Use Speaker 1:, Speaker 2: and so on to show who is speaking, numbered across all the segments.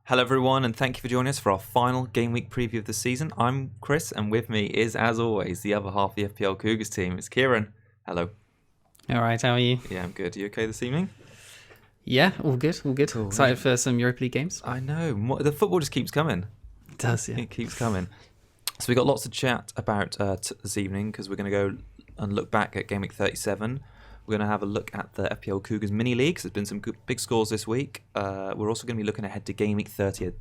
Speaker 1: Hello everyone, and thank you for joining us for our final game week preview of the season. I'm Chris, and with me is, as always, the other half of the FPL Cougars team. It's Kieran. Hello.
Speaker 2: All right, how are you?
Speaker 1: Yeah, I'm good. You okay this evening?
Speaker 2: Yeah, all good, all good.
Speaker 1: Cool,
Speaker 2: Excited for some Europa League games?
Speaker 1: I know. The football just keeps coming.
Speaker 2: It does, yeah.
Speaker 1: It keeps coming. So we got lots to chat about this evening because we're going to go and look back at game week 37. We're going to have a look at the FPL Cougars mini leagues. There's been some good, big scores this week. We're also going to be looking ahead to game week 38,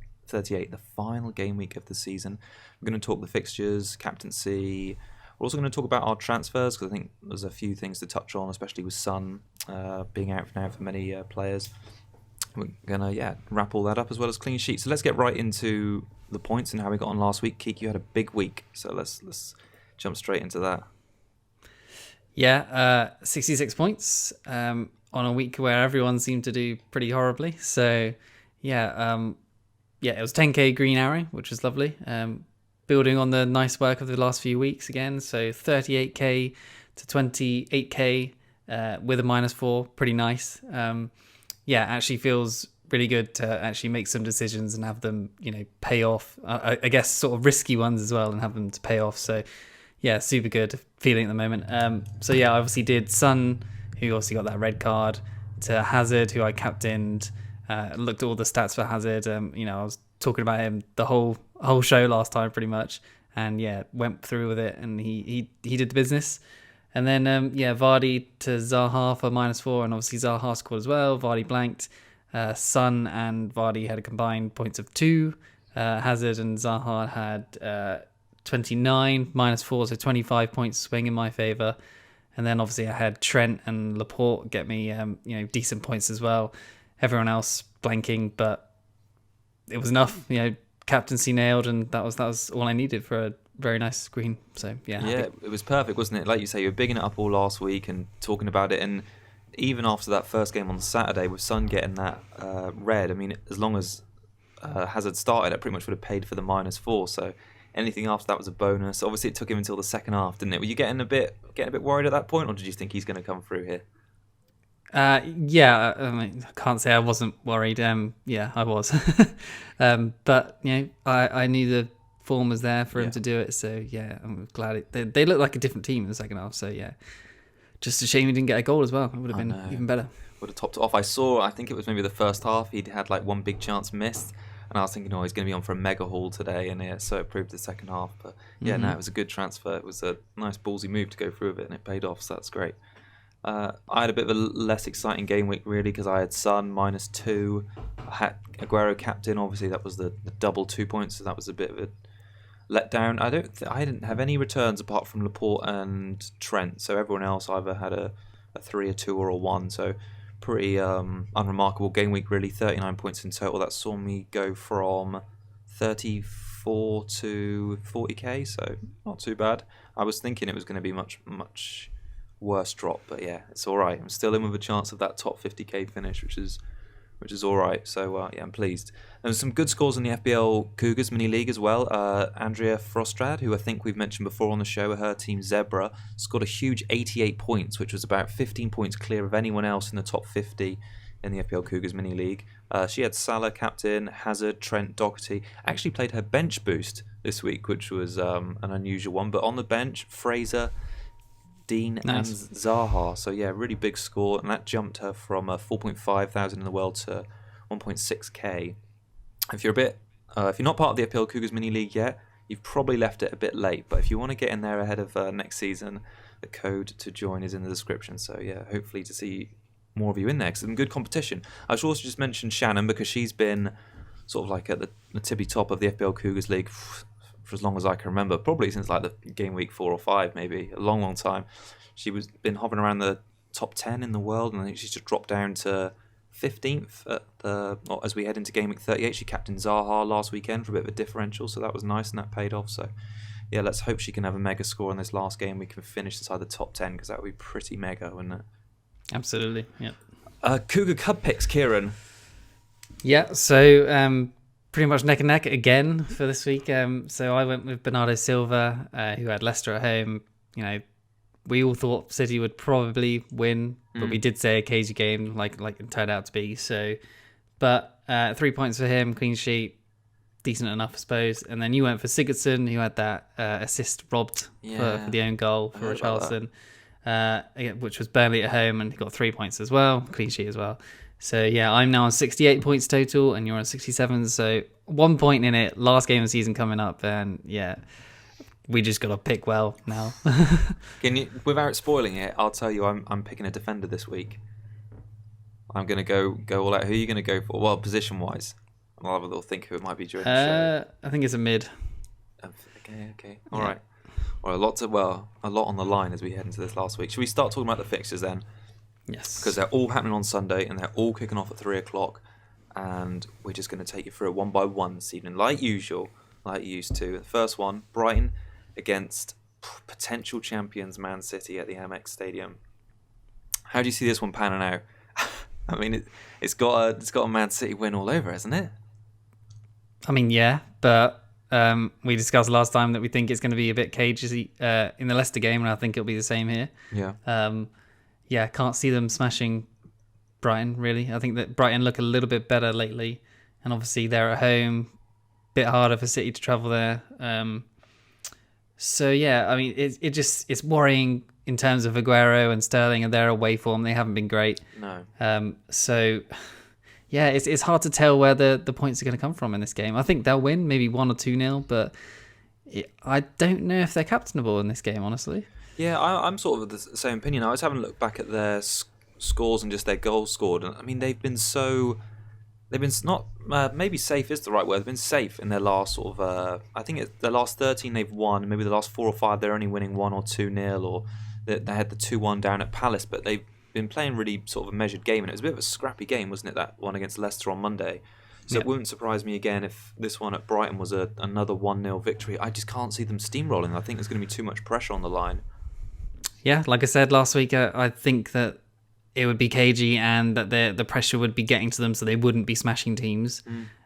Speaker 1: the final game week of the season. We're going to talk the fixtures, captaincy. We're also going to talk about our transfers because I think there's a few things to touch on, especially with Son being out now for many players. We're going to wrap all that up as well as clean sheets. So let's get right into the points and how we got on last week. Keek, you had a big week, so let's jump straight into that.
Speaker 2: Yeah, 66 points on a week where everyone seemed to do pretty horribly. So, it was 10k green arrow, which was lovely. Building on the nice work of the last few weeks again. So 38k to 28k with a -4, pretty nice. Actually feels really good to actually make some decisions and have them, pay off. I guess sort of risky ones as well and have them to pay off. So, yeah, super good feeling at the moment. I obviously did Son, who obviously got that red card, to Hazard, who I captained. Looked at all the stats for Hazard. I was talking about him the whole show last time, pretty much, and went through with it, and he did the business. And then Vardy to Zaha for -4, and obviously Zaha scored as well. Vardy blanked. Son and Vardy had a combined points of 2. Hazard and Zaha had 29 -4, so 25 points swing in my favour. And then obviously I had Trent and Laporte get me decent points as well. Everyone else blanking, but it was enough. Captaincy nailed, and that was all I needed for a very nice screen. So happy.
Speaker 1: It was perfect, wasn't it? Like you say, you were bigging it up all last week and talking about it, and even after that first game on Saturday with Son getting that red, I mean, as long as Hazard started, it pretty much would have paid for the -4. So anything after that was a bonus. Obviously, it took him until the second half, didn't it? Were you getting a bit worried at that point, or did you think he's going to come through here?
Speaker 2: I can't say I wasn't worried. I was. But I knew the form was there for him to do it. So I'm glad they looked like a different team in the second half. So just a shame he didn't get a goal as well. It would have been even better.
Speaker 1: Would have topped it off. I think it was maybe the first half. He'd had like one big chance missed. And I was thinking, he's going to be on for a mega haul today, and so it proved the second half. But it was a good transfer. It was a nice ballsy move to go through with it, and it paid off, so that's great. I had a bit of a less exciting game week, really, because I had Son -2. I had Aguero captain. Obviously, that was the double 2 points, so that was a bit of a letdown. I didn't have any returns apart from Laporte and Trent, so everyone else either had a 3, a 2, or a 1, so pretty unremarkable game week, really. 39 points in total. That saw me go from 34 to 40k, so not too bad. I was thinking it was going to be much worse drop, but it's all right. I'm still in with a chance of that top 50k finish, which is all right. So I'm pleased. There was some good scores in the FPL Cougars mini league as well. Andrea Frostrad, who I think we've mentioned before on the show, her team Zebra, scored a huge 88 points, which was about 15 points clear of anyone else in the top 50 in the FPL Cougars mini league. She had Salah captain, Hazard, Trent, Doherty. Actually played her bench boost this week, which was an unusual one. But on the bench, Fraser, Dean, nice, and Zaha. So really big score, and that jumped her from 4.5 thousand in the world to 1.6k. If you're not part of the FPL Cougars mini league yet, you've probably left it a bit late. But if you want to get in there ahead of next season, the code to join is in the description. So hopefully to see more of you in there, because it's some good competition. I should also just mention Shannon, because she's been sort of like at the tippy top of the FPL Cougars league for as long as I can remember, probably since like the game week 4 or 5, maybe a long time. She was been hovering around the top 10 in the world, and I think she's just dropped down to 15th as we head into game week 38. She captained Zaha last weekend for a bit of a differential, so that was nice and that paid off. So let's hope she can have a mega score in this last game. We can finish inside the top 10, because that would be pretty mega, wouldn't it?
Speaker 2: Absolutely, yeah.
Speaker 1: Cougar Cub picks, Kieran.
Speaker 2: Yeah, so pretty much neck and neck again for this week. So I went with Bernardo Silva, who had Leicester at home. We all thought City would probably win, but we did say a cagey game, like it turned out to be. So, but 3 points for him, clean sheet, decent enough, I suppose. And then you went for Sigurdsson, who had that assist robbed for the own goal for Richarlison, which was Burnley at home, and he got 3 points as well, clean sheet as well. So yeah, I'm now on 68 points total, and you're on 67. So 1 point in it. Last game of the season coming up, and yeah, we just got to pick well now.
Speaker 1: Can you, without spoiling it, I'll tell you, I'm picking a defender this week. I'm going to go all out. Who are you going to go for? Well, position-wise. I'll have a little think who it might be during the show.
Speaker 2: I think it's a mid.
Speaker 1: Okay. All right. Well, a lot on the line as we head into this last week. Should we start talking about the fixtures then?
Speaker 2: Yes.
Speaker 1: Because they're all happening on Sunday and they're all kicking off at 3 o'clock. And we're just going to take you through it one by one this evening, like usual, like you used to. The first one, Brighton against potential champions Man City at the Amex Stadium. How do you see this one panning out? I mean, it's got a Man City win all over, hasn't it?
Speaker 2: I mean, yeah, but we discussed last time that we think it's going to be a bit cagey in the Leicester game, and I think it'll be the same here.
Speaker 1: Yeah.
Speaker 2: Can't see them smashing Brighton, really. I think that Brighton look a little bit better lately, and obviously they're at home, bit harder for City to travel there. So yeah, I mean, it's worrying in terms of Aguero and Sterling and their away form. They haven't been great.
Speaker 1: No.
Speaker 2: So yeah, it's hard to tell where the points are going to come from in this game. I think they'll win, maybe 1 or 2-0, but I don't know if they're captainable in this game, honestly.
Speaker 1: Yeah, I'm sort of of the same opinion. I was having a look back at their scores and just their goals scored. And I mean, they've been not maybe safe is the right word. They've been safe in their last sort of I think it's the last 13 they've won. Maybe the last 4 or 5 they're only winning 1 or 2-0, or they had the 2-1 down at Palace, but they've been playing really sort of a measured game, and it was a bit of a scrappy game, wasn't it, that one against Leicester on Monday? So It wouldn't surprise me again if this one at Brighton was another 1-0 victory. I just can't see them steamrolling. I think there's going to be too much pressure on the line.
Speaker 2: Yeah, like I said last week, I think that it would be cagey and that the pressure would be getting to them, so they wouldn't be smashing teams.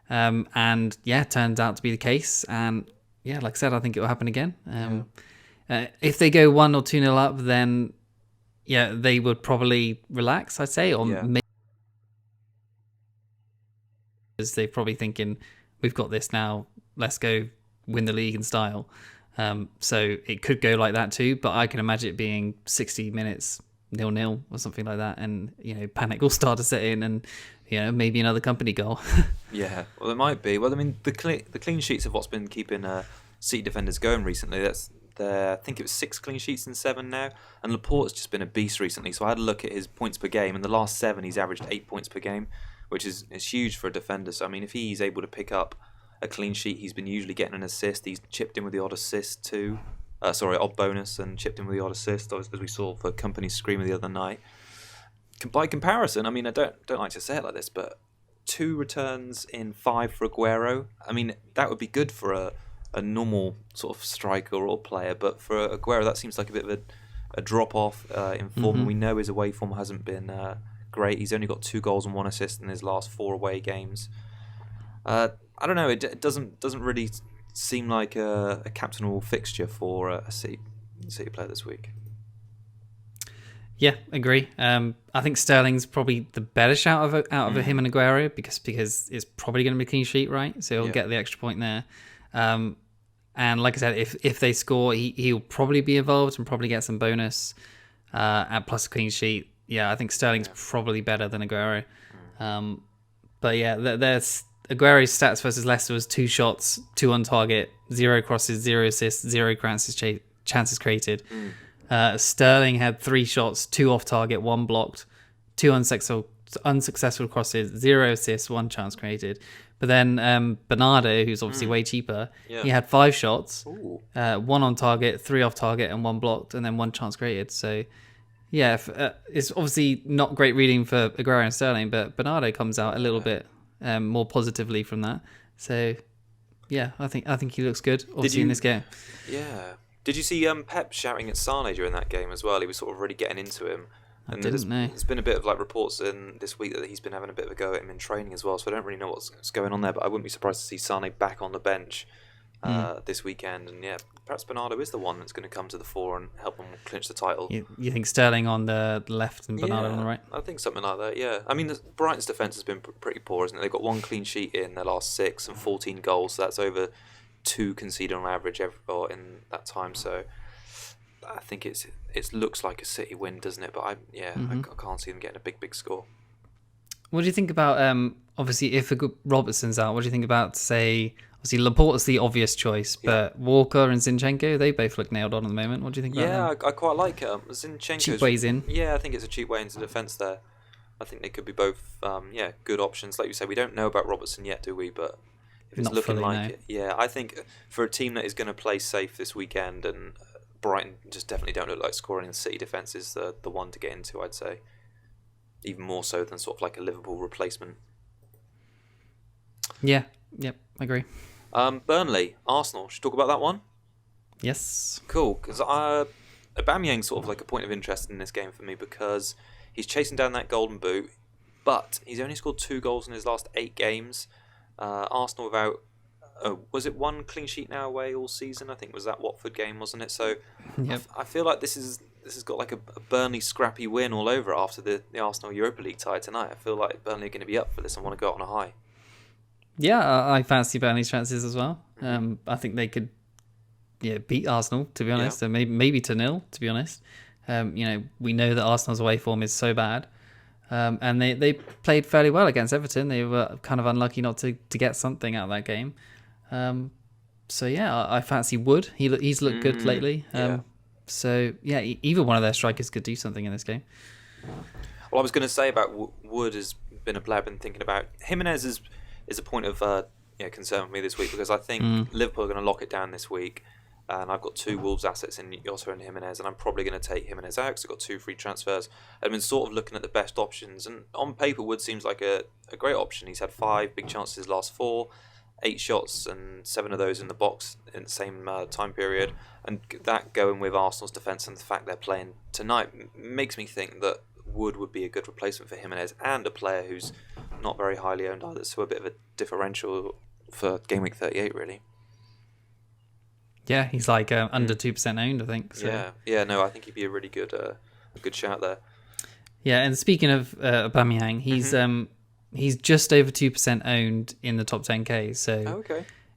Speaker 2: And yeah, it turns out to be the case. And yeah, like I said, I think it will happen again. If they go 1 or 2-0 up, then yeah, they would probably relax, I'd say, or maybe they're probably thinking, we've got this now, let's go win the league in style. So it could go like that too, but I can imagine it being 60 minutes 0-0 or something like that, and panic will start to set in, and maybe another company goal.
Speaker 1: Yeah, well, it might be. Well, I mean, the clean sheets of what's been keeping City defenders going recently. I think it was 6 clean sheets in 7 now, and Laporte's just been a beast recently. So I had a look at his points per game. In the last 7, he's averaged 8 points per game, which is huge for a defender. So I mean, if he's able to pick up a clean sheet, he's been usually getting an assist. He's chipped in with the odd assist too. Odd bonus, and chipped in with the odd assist, as we saw for Company's screamer the other night. By comparison, I mean, I don't like to say it like this, but 2 returns in 5 for Aguero. I mean, that would be good for a normal sort of striker or player, but for Aguero, that seems like a bit of a drop off in form. Mm-hmm. We know his away form hasn't been great. He's only got 2 goals and 1 assist in his last 4 away games. I don't know. It doesn't really seem like a captainable fixture for a City player this week.
Speaker 2: Yeah, agree. I think Sterling's probably the better shout out of him and Aguero because it's probably going to be a clean sheet, right? So he'll get the extra point there. And like I said, if they score, he'll probably be involved and probably get some bonus. And plus a clean sheet. Yeah, I think Sterling's probably better than Aguero. But yeah, there's Aguero's stats versus Leicester was 2 shots, 2 on target, 0 crosses, 0 assists, 0 chances created. Sterling had 3 shots, 2 off target, 1 blocked, 2 unsuccessful crosses, 0 assists, 1 chance created. But then Bernardo, who's obviously way cheaper, he had 5 shots, 1 on target, 3 off target, and 1 blocked, and then 1 chance created. So yeah, it's obviously not great reading for Aguero and Sterling, but Bernardo comes out a little bit more positively from that. So yeah, I think he looks good obviously in this game.
Speaker 1: Yeah. Did you see Pep shouting at Salah during that game as well? He was sort of really getting into him. And there's been a bit of reports in this week that he's been having a bit of a go at him in training as well. So I don't really know what's going on there, but I wouldn't be surprised to see Sané back on the bench this weekend, and perhaps Bernardo is the one that's going to come to the fore and help them clinch the title.
Speaker 2: You think Sterling on the left and Bernardo on the right?
Speaker 1: I think something like that. Yeah, I mean, Brighton's defense has been pretty poor, isn't it? They've got 1 clean sheet in their last 6 and 14 goals, so that's over 2 conceded on average in that time. So I think it looks like a City win, doesn't it? But I can't see them getting a big score.
Speaker 2: What do you think about obviously if Robertson's out? What do you think about, say, obviously Laporte's the obvious choice, but Walker and Zinchenko, they both look nailed on at the moment. What do you think about them?
Speaker 1: I quite like Zinchenko.
Speaker 2: Cheap ways in.
Speaker 1: Yeah, I think it's a cheap way into defence there. I think they could be both good options. Like you said, we don't know about Robertson yet, do we? But if it's looking like it, I think for a team that is going to play safe this weekend, and Brighton just definitely don't look like scoring, the City defence is the one to get into, I'd say. Even more so than sort of like a Liverpool replacement.
Speaker 2: Yeah, yep, I agree.
Speaker 1: Burnley, Arsenal. Should we talk about that one?
Speaker 2: Yes.
Speaker 1: Cool, because Aubameyang's sort of like a point of interest in this game for me because he's chasing down that golden boot, but he's only scored 2 goals in his last 8 games. Arsenal without, was it 1 clean sheet now away all season? I think it was that Watford game, wasn't it? So I feel like this has got like a Burnley scrappy win all over it after the Arsenal Europa League tie tonight. I feel like Burnley are going to be up for this and want to go out on a high.
Speaker 2: Yeah, I fancy Burnley's chances as well. I think they could beat Arsenal, to be honest, and maybe to 0, to be honest. We know that Arsenal's away form is so bad, and they played fairly well against Everton. They were kind of unlucky not to get something out of that game. I fancy Wood. He's looked good lately. Either one of their strikers could do something in this game.
Speaker 1: Well, I was going to say about Wood has been a player I've been thinking about. Jimenez is a point of concern for me this week because I think Liverpool are going to lock it down this week, and I've got 2 Wolves assets in Jota and Jimenez, and I'm probably going to take Jimenez out because I've got 2 free transfers. I've been sort of looking at the best options, and on paper Wood seems like a great option. He's had 5 big chances his last 4, 8 shots, and 7 of those in the box in the same time period, and that going with Arsenal's defence and the fact they're playing tonight makes me think that Wood would be a good replacement for Jimenez and a player who's not very highly owned either, so a bit of a differential for Game Week 38 really.
Speaker 2: Yeah, he's like under 2% owned, I think. So.
Speaker 1: I think he'd be a really good shout there.
Speaker 2: Yeah, and speaking of Aubameyang, he's just over 2% owned in the top 10k. So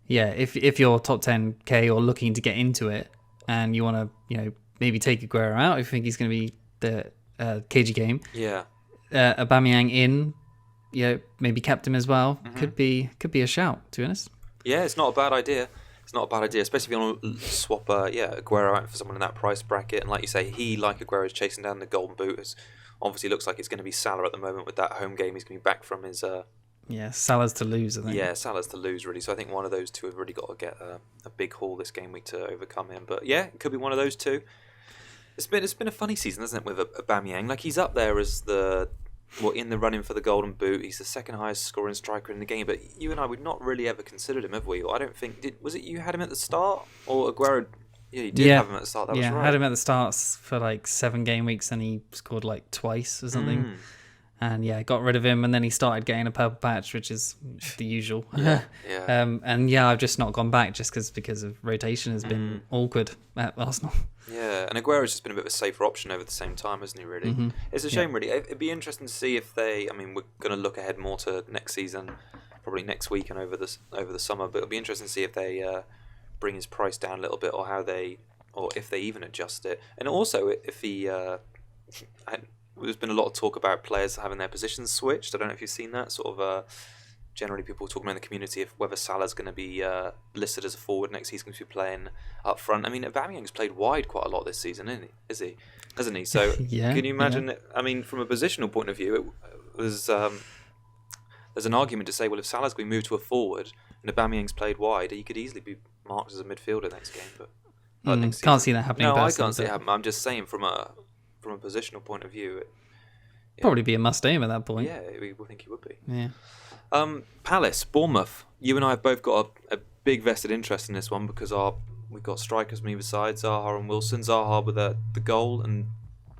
Speaker 2: if you're top 10k or looking to get into it, and you want to maybe take Aguero out, if you think he's going to be the KG game. Yeah. Aubameyang in, maybe kept him as well. Could be a shout, to be honest.
Speaker 1: Yeah, it's not a bad idea. Especially if you want to swap Aguero out for someone in that price bracket. And like you say, Aguero is chasing down the golden boot. It obviously looks like it's going to be Salah at the moment with that home game. He's going to be back from his...
Speaker 2: Salah's to lose, I think.
Speaker 1: Yeah, Salah's to lose, really. So I think one of those two have really got to get a big haul this game week to overcome him. But yeah, it could be one of those two. It's been a funny season, hasn't it, with Aubameyang? Like, he's up there as in the running for the golden boot. He's the second highest scoring striker in the game. But you and I, we've not really ever considered him, have we? I don't think... Was it you had him at the start? Or Aguero... Yeah, you did have him at the start. That was right.
Speaker 2: Yeah, I had him at the start for like 7 game weeks and he scored like twice or something. And got rid of him, and then he started getting a purple patch, which is the usual. I've just not gone back just because of rotation has been awkward at Arsenal.
Speaker 1: Yeah, and Aguero's just been a bit of a safer option over the same time, hasn't he, really? It's a shame, really. It'd be interesting to see if we're going to look ahead more to next season, probably next week and over the summer, but it'll be interesting to see if they bring his price down a little bit, or if they even adjust it. And also, if he... There's been a lot of talk about players having their positions switched. I don't know if you've seen that. Sort of, generally people talking about in the community of whether Salah's going to be listed as a forward next season, to be playing up front. I mean, Aubameyang's played wide quite a lot this season, hasn't he? So can you imagine? I mean, from a positional point of view, there's an argument to say, well, if Salah's going to move to a forward and Aubameyang's played wide, he could easily be marked as a midfielder next game. But
Speaker 2: can't see that happening.
Speaker 1: No, I can't see it happening. I'm just saying from a positional point of view,
Speaker 2: probably be a must aim at that point.
Speaker 1: Yeah, we think he would be.
Speaker 2: Yeah.
Speaker 1: Palace, Bournemouth. You and I have both got a big vested interest in this one because we've got strikers on either side, Zaha and Wilson. Zaha with the goal, and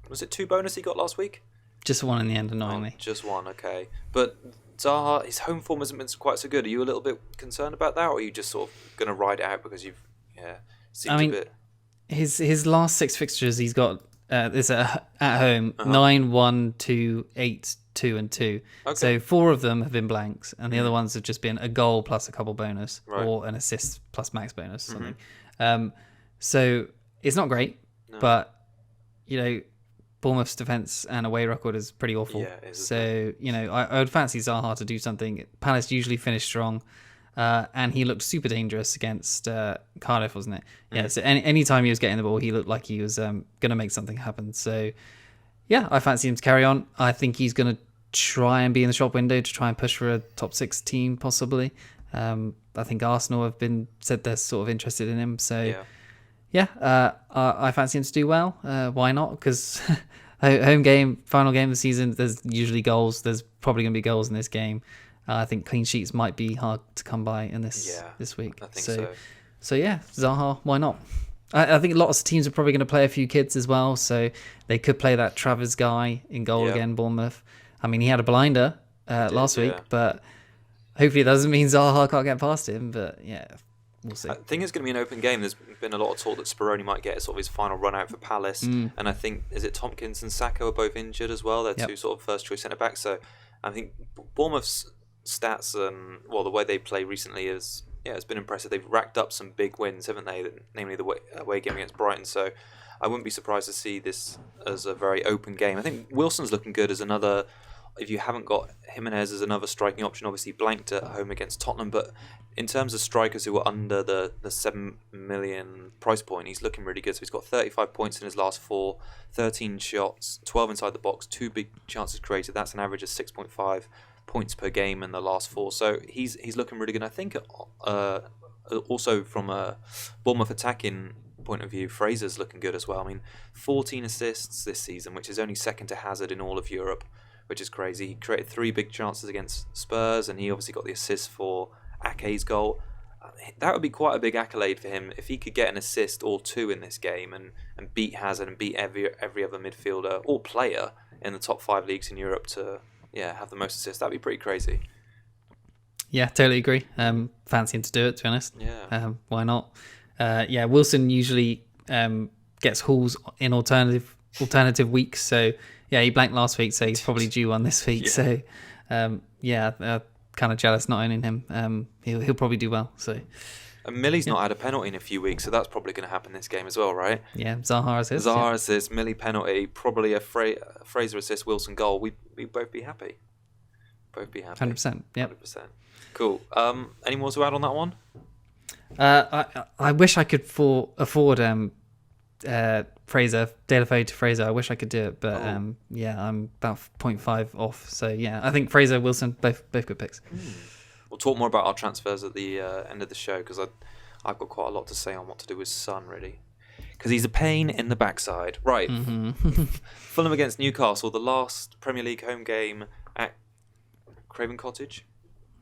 Speaker 1: was it 2 bonus he got last week?
Speaker 2: Just 1 in the end, annoyingly.
Speaker 1: Just 1, okay. But Zaha, his home form hasn't been quite so good. Are you a little bit concerned about that, or are you just sort of going to ride it out because seems a bit...
Speaker 2: His last 6 fixtures he's got is at home 9, 1, 2, 8, 2 and 2.
Speaker 1: Okay.
Speaker 2: So 4 of them have been blanks, and the other ones have just been a goal plus a couple bonus, or an assist plus max bonus or something. So it's not great, but Bournemouth's defence and away record is pretty awful.
Speaker 1: Yeah,
Speaker 2: so I would fancy Zaha to do something. Palace usually finish strong. And he looked super dangerous against Cardiff, wasn't it? Yeah, so any time he was getting the ball, he looked like he was going to make something happen. So, yeah, I fancy him to carry on. I think he's going to try and be in the shop window to try and push for a top 6 team, possibly. I think Arsenal have said they're sort of interested in him. So, I fancy him to do well. Why not? Because home game, final game of the season, there's usually goals. There's probably going to be goals in this game. I think clean sheets might be hard to come by in this week.
Speaker 1: I think so.
Speaker 2: So yeah, Zaha, why not? I think lots of teams are probably going to play a few kids as well, so they could play that Travers guy in goal again, Bournemouth. I mean, he had a blinder last week, but hopefully it doesn't mean Zaha can't get past him. But yeah, we'll see.
Speaker 1: I think it's going to be an open game. There's been a lot of talk that Speroni might get sort of his final run out for Palace, and I think Tompkins and Sacco are both injured as well. They're two sort of first choice centre backs. So I think Bournemouth's stats and the way they play recently it's been impressive. They've racked up some big wins, haven't they? Namely the away game against Brighton. So I wouldn't be surprised to see this as a very open game. I think Wilson's looking good as another. If you haven't got Jimenez as another striking option, obviously blanked at home against Tottenham, but in terms of strikers who are under the 7 million price point, he's looking really good. So he's got 35 points in his last 4, 13 shots, 12 inside the box, 2 big chances created. That's an average of 6.5 points per game in the last 4. So he's looking really good. I think also from a Bournemouth attacking point of view, Fraser's looking good as well. I mean, 14 assists this season, which is only second to Hazard in all of Europe, which is crazy. He created 3 big chances against Spurs, and he obviously got the assist for Ake's goal. That would be quite a big accolade for him if he could get an assist or 2 in this game and beat Hazard and beat every other midfielder or player in the top 5 leagues in Europe to have the most assists. That'd be pretty crazy.
Speaker 2: Yeah, totally agree. Fancy him to do it, to be honest.
Speaker 1: Yeah.
Speaker 2: Why not? Wilson usually gets hauls in alternative weeks. So, he blanked last week, so he's probably due one this week. So, kind of jealous not owning him. He'll probably do well. So,
Speaker 1: and Millie's not had a penalty in a few weeks, so that's probably going to happen this game as well, right?
Speaker 2: Yeah, Zaha assist.
Speaker 1: Assist, Millie penalty, probably a Fraser assist, Wilson goal. We'd both be happy.
Speaker 2: 100%. Yeah.
Speaker 1: 100%. Cool. Any more to add on that one?
Speaker 2: I wish I could afford Fraser, Deulofeu to Fraser. I wish I could do it, but I'm about 0.5 off. So I think Fraser, Wilson, both good picks.
Speaker 1: We'll talk more about our transfers at the end of the show because I've got quite a lot to say on what to do with Son, really. Because he's a pain in the backside. Right. Fulham against Newcastle, the last Premier League home game at Craven Cottage.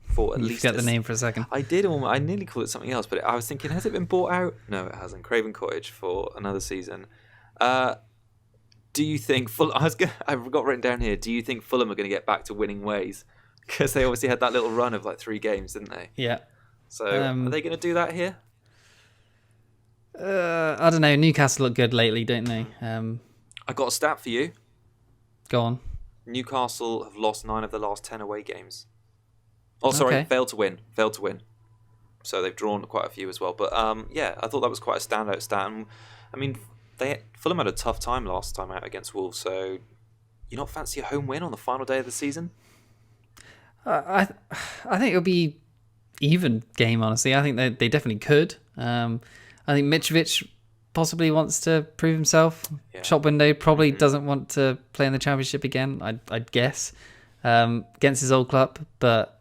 Speaker 1: For at least
Speaker 2: forget the name for a second.
Speaker 1: I did. I nearly called it something else, but I was thinking, has it been bought out? No, it hasn't. Craven Cottage for another season. Do you think Fulham? I've got written down here. Do you think Fulham are going to get back to winning ways? Because they obviously had that little run of like 3 games, didn't they?
Speaker 2: Yeah.
Speaker 1: So are they going to do that here?
Speaker 2: I don't know. Newcastle look good lately, don't they?
Speaker 1: I got a stat for you.
Speaker 2: Go on.
Speaker 1: Newcastle have lost 9 of the last 10 away games. Oh, sorry, failed to win. So they've drawn quite a few as well. But I thought that was quite a standout stat. And, I mean, Fulham had a tough time last time out against Wolves. So you not fancy a home win on the final day of the season?
Speaker 2: I think it'll be even game, honestly. I think they definitely could. I think Mitrovic possibly wants to prove himself. Yeah. Shop window probably doesn't want to play in the Championship again, I'd guess, against his old club, but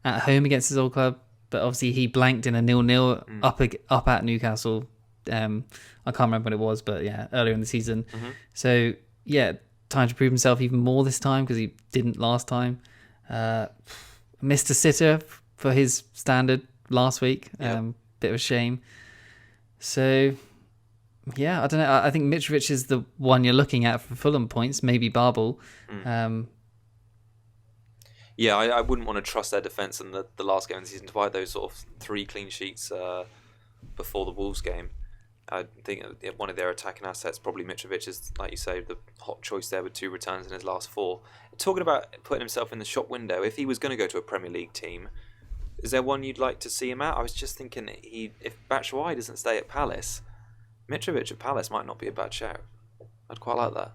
Speaker 2: at home against his old club. But obviously he blanked in a 0-0 up at Newcastle. I can't remember what it was, but earlier in the season. So time to prove himself even more this time because he didn't last time. Missed a sitter for his standard last week. Bit of a shame. So, I don't know. I think Mitrovic is the one you're looking at for Fulham points. Maybe Babel.
Speaker 1: Yeah, I wouldn't want to trust their defence in the last game of the season, despite those sort of 3 clean sheets before the Wolves game. I think one of their attacking assets, probably Mitrovic, is, like you say, the hot choice there with 2 returns in his last 4. Talking about putting himself in the shop window, if he was going to go to a Premier League team, is there one you'd like to see him at? I was just thinking, if Batshuayi doesn't stay at Palace, Mitrovic at Palace might not be a bad shout. I'd quite like that.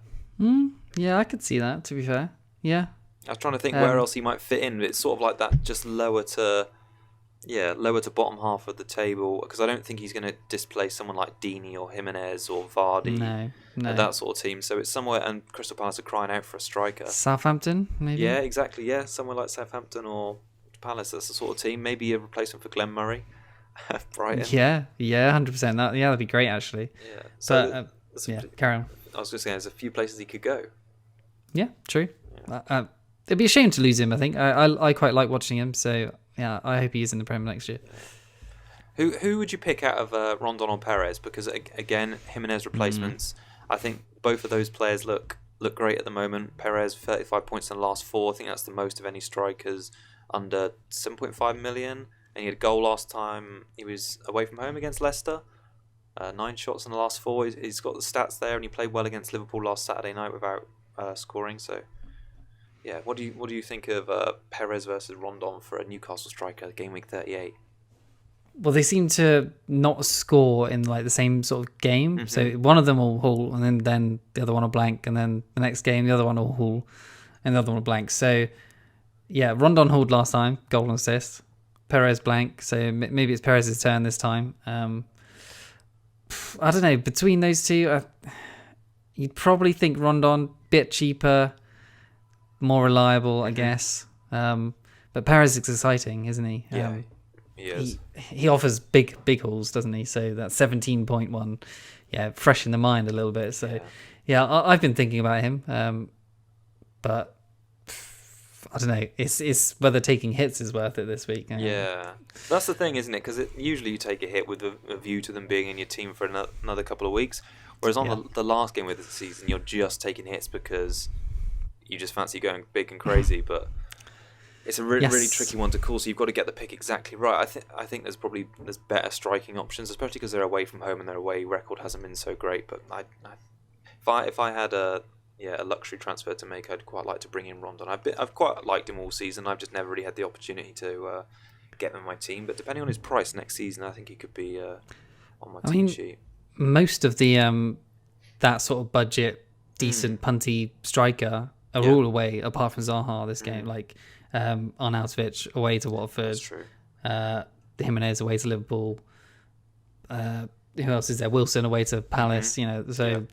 Speaker 2: Yeah, I could see that, to be fair. Yeah.
Speaker 1: I was trying to think where else he might fit in. It's sort of like that, just lower to bottom half of the table, because I don't think he's going to displace someone like Dini or Jimenez or Vardy.
Speaker 2: No.
Speaker 1: That sort of team. So it's somewhere, and Crystal Palace are crying out for a striker.
Speaker 2: Southampton, maybe?
Speaker 1: Yeah, exactly. Yeah, somewhere like Southampton or Palace. That's the sort of team. Maybe a replacement for Glenn Murray. Brighton.
Speaker 2: Yeah, 100%. That'd be great, actually.
Speaker 1: Yeah. So
Speaker 2: carry on.
Speaker 1: I was just saying, there's a few places he could go.
Speaker 2: Yeah, true. Yeah. It'd be a shame to lose him, I think. I quite like watching him, so yeah, I hope he is in the Premier next year.
Speaker 1: Who would you pick out of Rondon or Perez? Because again, Jimenez replacements. I think both of those players look great at the moment. Perez 35 points in the last 4. I think that's the most of any strikers under 7.5 million. And he had a goal last time. He was away from home against Leicester. 9 shots in the last 4. He's got the stats there, and he played well against Liverpool last Saturday night without scoring. So, yeah, what do you think of Perez versus Rondon for a Newcastle striker, game week 38?
Speaker 2: Well, they seem to not score in like the same sort of game. So one of them will haul, and then the other one will blank, and then the next game the other one will haul, and the other one will blank. So, yeah, Rondon hauled last time, goal and assist. Perez blank, so maybe it's Perez's turn this time. I don't know, between those two, you'd probably think Rondon, bit cheaper, more reliable, I guess. But Perez is exciting, isn't he?
Speaker 1: Yeah, he is.
Speaker 2: He offers big hauls, doesn't he? So that 17.1, fresh in the mind a little bit. So yeah, I've been thinking about him, but I don't know. It's whether taking hits is worth it this week.
Speaker 1: Yeah, that's the thing, isn't it? Because usually you take a hit with a view to them being in your team for another couple of weeks. Whereas on the last game of the season, you're just taking hits because you just fancy going big and crazy. But it's a really tricky one to call. So you've got to get the pick exactly right. I think there's better striking options, especially because they're away from home and their away record hasn't been so great. But if I had a luxury transfer to make, I'd quite like to bring in Rondon. I've quite liked him all season. I've just never really had the opportunity to get him in my team. But depending on his price next season, I think he could be on my team sheet.
Speaker 2: Most of the that sort of budget, decent punty striker are all away, apart from Zaha this game. Like Arnautovic away to Watford.
Speaker 1: That's true.
Speaker 2: Jimenez away to Liverpool. Who else is there? Wilson away to Palace. So.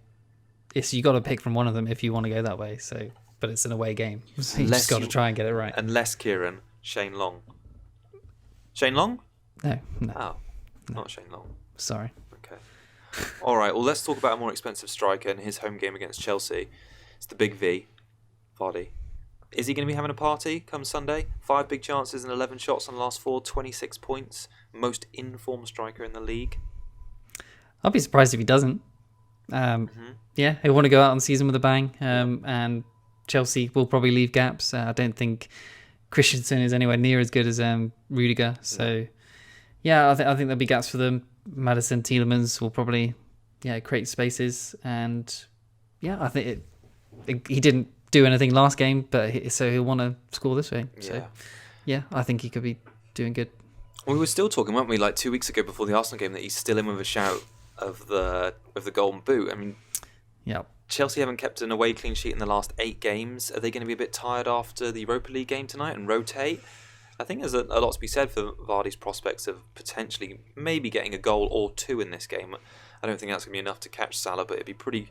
Speaker 2: It's you got to pick from one of them if you want to go that way. So, but it's an away game, so you just got to try and get it right.
Speaker 1: Unless Kieran, Shane Long. Shane Long?
Speaker 2: No.
Speaker 1: Oh, not Shane Long.
Speaker 2: Sorry.
Speaker 1: Okay. All right. Well, let's talk about a more expensive striker in his home game against Chelsea. It's the Big V, Vardy. Is he going to be having a party come Sunday? 5 big chances and 11 shots on the last 4, 26 points. Most in-form striker in the league.
Speaker 2: I'll be surprised if he doesn't. Yeah, he'll want to go out on the season with a bang, and Chelsea will probably leave gaps. I don't think Christensen is anywhere near as good as Rudiger. So, yeah, I think there'll be gaps for them. Maddison, Tielemans will probably create spaces, and I think he didn't do anything last game, but so he'll want to score this way. So, I think he could be doing good.
Speaker 1: We were still talking, weren't we, like 2 weeks ago before the Arsenal game, that he's still in with a shout of the Golden Boot. I mean, Chelsea haven't kept an away clean sheet in the last 8 games. Are they going to be a bit tired after the Europa League game tonight and rotate? I think there's a lot to be said for Vardy's prospects of potentially maybe getting a goal or 2 in this game. I don't think that's going to be enough to catch Salah, but it'd be pretty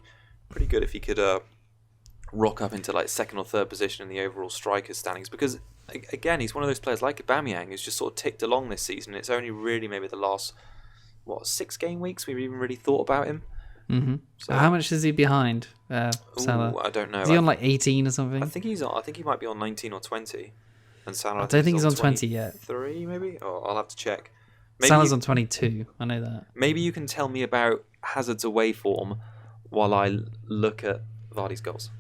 Speaker 1: good if he could rock up into like 2nd or 3rd position in the overall strikers standings, because again, he's one of those players like Aubameyang who's just sort of ticked along this season. It's only really maybe the last 6 game weeks we've even really thought about him.
Speaker 2: Mm-hmm. So how much is he behind Salah?
Speaker 1: I don't know.
Speaker 2: Is he on like 18 or something?
Speaker 1: I think he might be on 19 or 20. And Salah,
Speaker 2: I don't think he's on 20 yet.
Speaker 1: 3 maybe? I'll have to check.
Speaker 2: Salah's on 22. I know that.
Speaker 1: Maybe you can tell me about Hazard's away form while I look at Vardy's goals.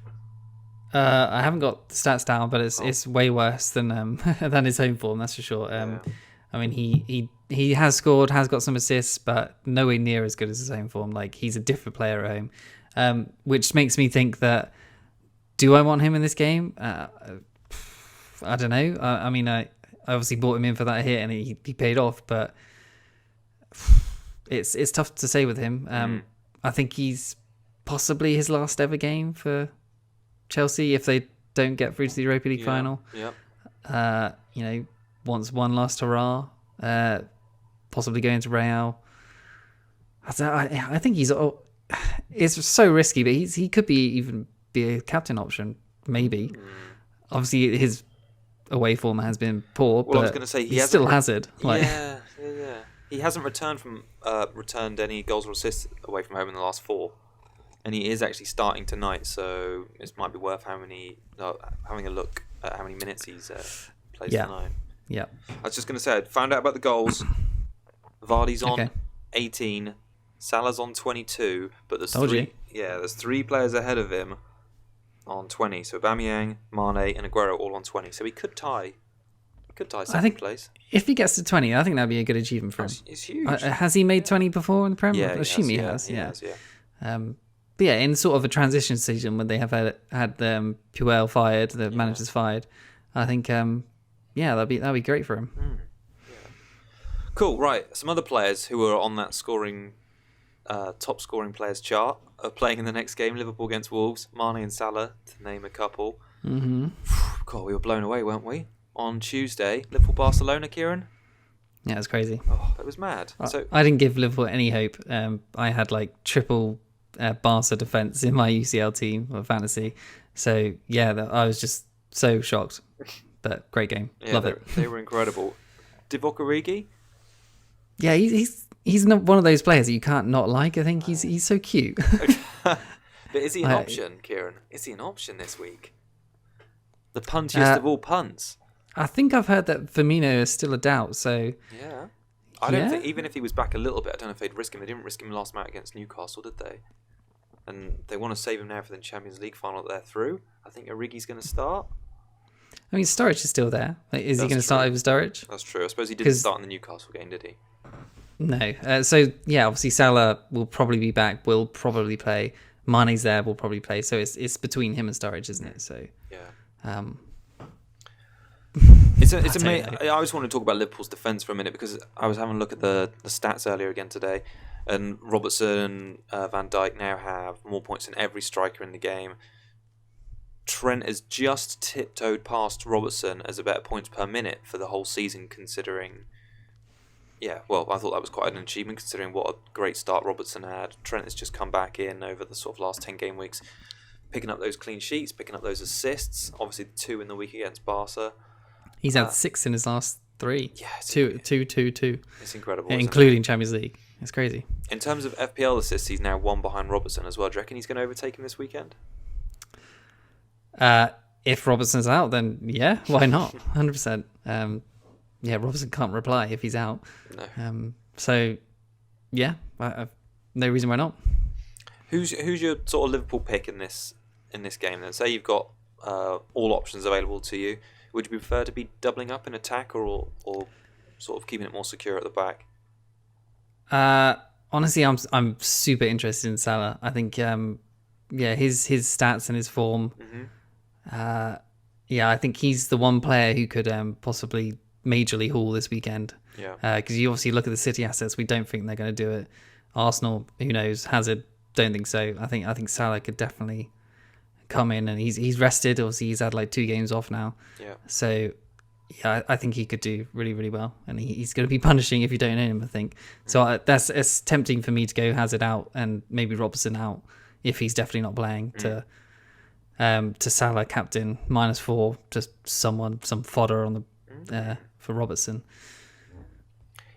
Speaker 2: I haven't got the stats down, but it's way worse than than his home form, that's for sure. I mean, he has scored, has got some assists, but nowhere near as good as his home form. Like, he's a different player at home, which makes me think that, do I want him in this game? I don't know. I mean, I obviously bought him in for that hit and he paid off, but it's tough to say with him. I think he's possibly his last ever game for Chelsea if they don't get through to the Europa League final. Wants one last hurrah, possibly going to Real. I think it's so risky, but he could even be a captain option, maybe. Obviously, his away form has been poor, but I was going to say, he's still Hazard.
Speaker 1: Yeah. He hasn't returned any goals or assists away from home in the last 4. And he is actually starting tonight, so it might be worth having a look at how many minutes he's plays tonight.
Speaker 2: Yeah.
Speaker 1: I was just going to say, I found out about the goals. Vardy's on 18, Salah's on 22, but there's there's 3 players ahead of him on 20. So Aubameyang, Mane, and Aguero all on 20. So he could tie. Second place.
Speaker 2: If he gets to 20, I think that'd be a good achievement for him.
Speaker 1: It's huge.
Speaker 2: Has he made 20 before in the Premier?
Speaker 1: Yeah,
Speaker 2: I assume he has. But yeah, in sort of a transition season when they have had Puel fired, the managers fired, I think that'd be great for him.
Speaker 1: Cool. Right, some other players who are on that top scoring players chart are playing in the next game. Liverpool against Wolves. Mane and Salah, to name a couple. God, we were blown away, weren't we? On Tuesday, Liverpool-Barcelona, Kieran?
Speaker 2: Yeah, it was crazy.
Speaker 1: Oh, it was mad.
Speaker 2: I didn't give Liverpool any hope. I had like triple Barca defence in my UCL team or fantasy. So, I was just so shocked. But great game. Love it.
Speaker 1: They were incredible. Divock Origi?
Speaker 2: Yeah, he's not one of those players that you can't not like. I think he's so cute.
Speaker 1: But is he an option, Kieran? Is he an option this week? The puntiest of all punts.
Speaker 2: I think I've heard that Firmino is still a doubt, so...
Speaker 1: Yeah. I don't think, even if he was back a little bit, I don't know if they'd risk him. They didn't risk him last match against Newcastle, did they? And they want to save him now for the Champions League final that they're through. I think Origi's going to start.
Speaker 2: I mean, Sturridge is still there. Is he going to start over Sturridge?
Speaker 1: That's true. I suppose he didn't start in the Newcastle game, did he?
Speaker 2: No. Obviously Salah will probably be back, will probably play. Mane's there, will probably play. So it's between him and Sturridge, isn't it? So
Speaker 1: yeah. It's amazing. I just want to talk about Liverpool's defence for a minute because I was having a look at the stats earlier again today, and Robertson and Van Dijk now have more points than every striker in the game. Trent has just tiptoed past Robertson as a better points per minute for the whole season, considering... Yeah, well, I thought that was quite an achievement considering what a great start Robertson had. Trent has just come back in over the sort of last 10 game weeks, picking up those clean sheets, picking up those assists, obviously 2 in the week against Barca.
Speaker 2: He's had 6 in his last 3. Yeah, 2.
Speaker 1: It's incredible,
Speaker 2: including Champions League. It's crazy.
Speaker 1: In terms of FPL assists, he's now 1 behind Robertson as well. Do you reckon he's going to overtake him this weekend?
Speaker 2: If Robertson's out, then yeah, why not? 100%. Robertson can't reply if he's out.
Speaker 1: No.
Speaker 2: I've no reason why not.
Speaker 1: Who's your sort of Liverpool pick in this game then? Say you've got all options available to you. Would you prefer to be doubling up in attack or sort of keeping it more secure at the back?
Speaker 2: Honestly, I'm super interested in Salah. I think his stats and his form. I think he's the one player who could possibly majorly haul this weekend. Yeah. Because you obviously look at the City assets, we don't think they're going to do it. Arsenal, who knows? Hazard, don't think so. I think Salah could definitely come in, and he's rested. Obviously, he's had like 2 games off now. Yeah. So, I think he could do really, really well, and he's going to be punishing if you don't own him, I think. So it's tempting for me to go Hazard out and maybe Robertson out if he's definitely not playing to Salah captain -4, just some fodder on the for Robertson.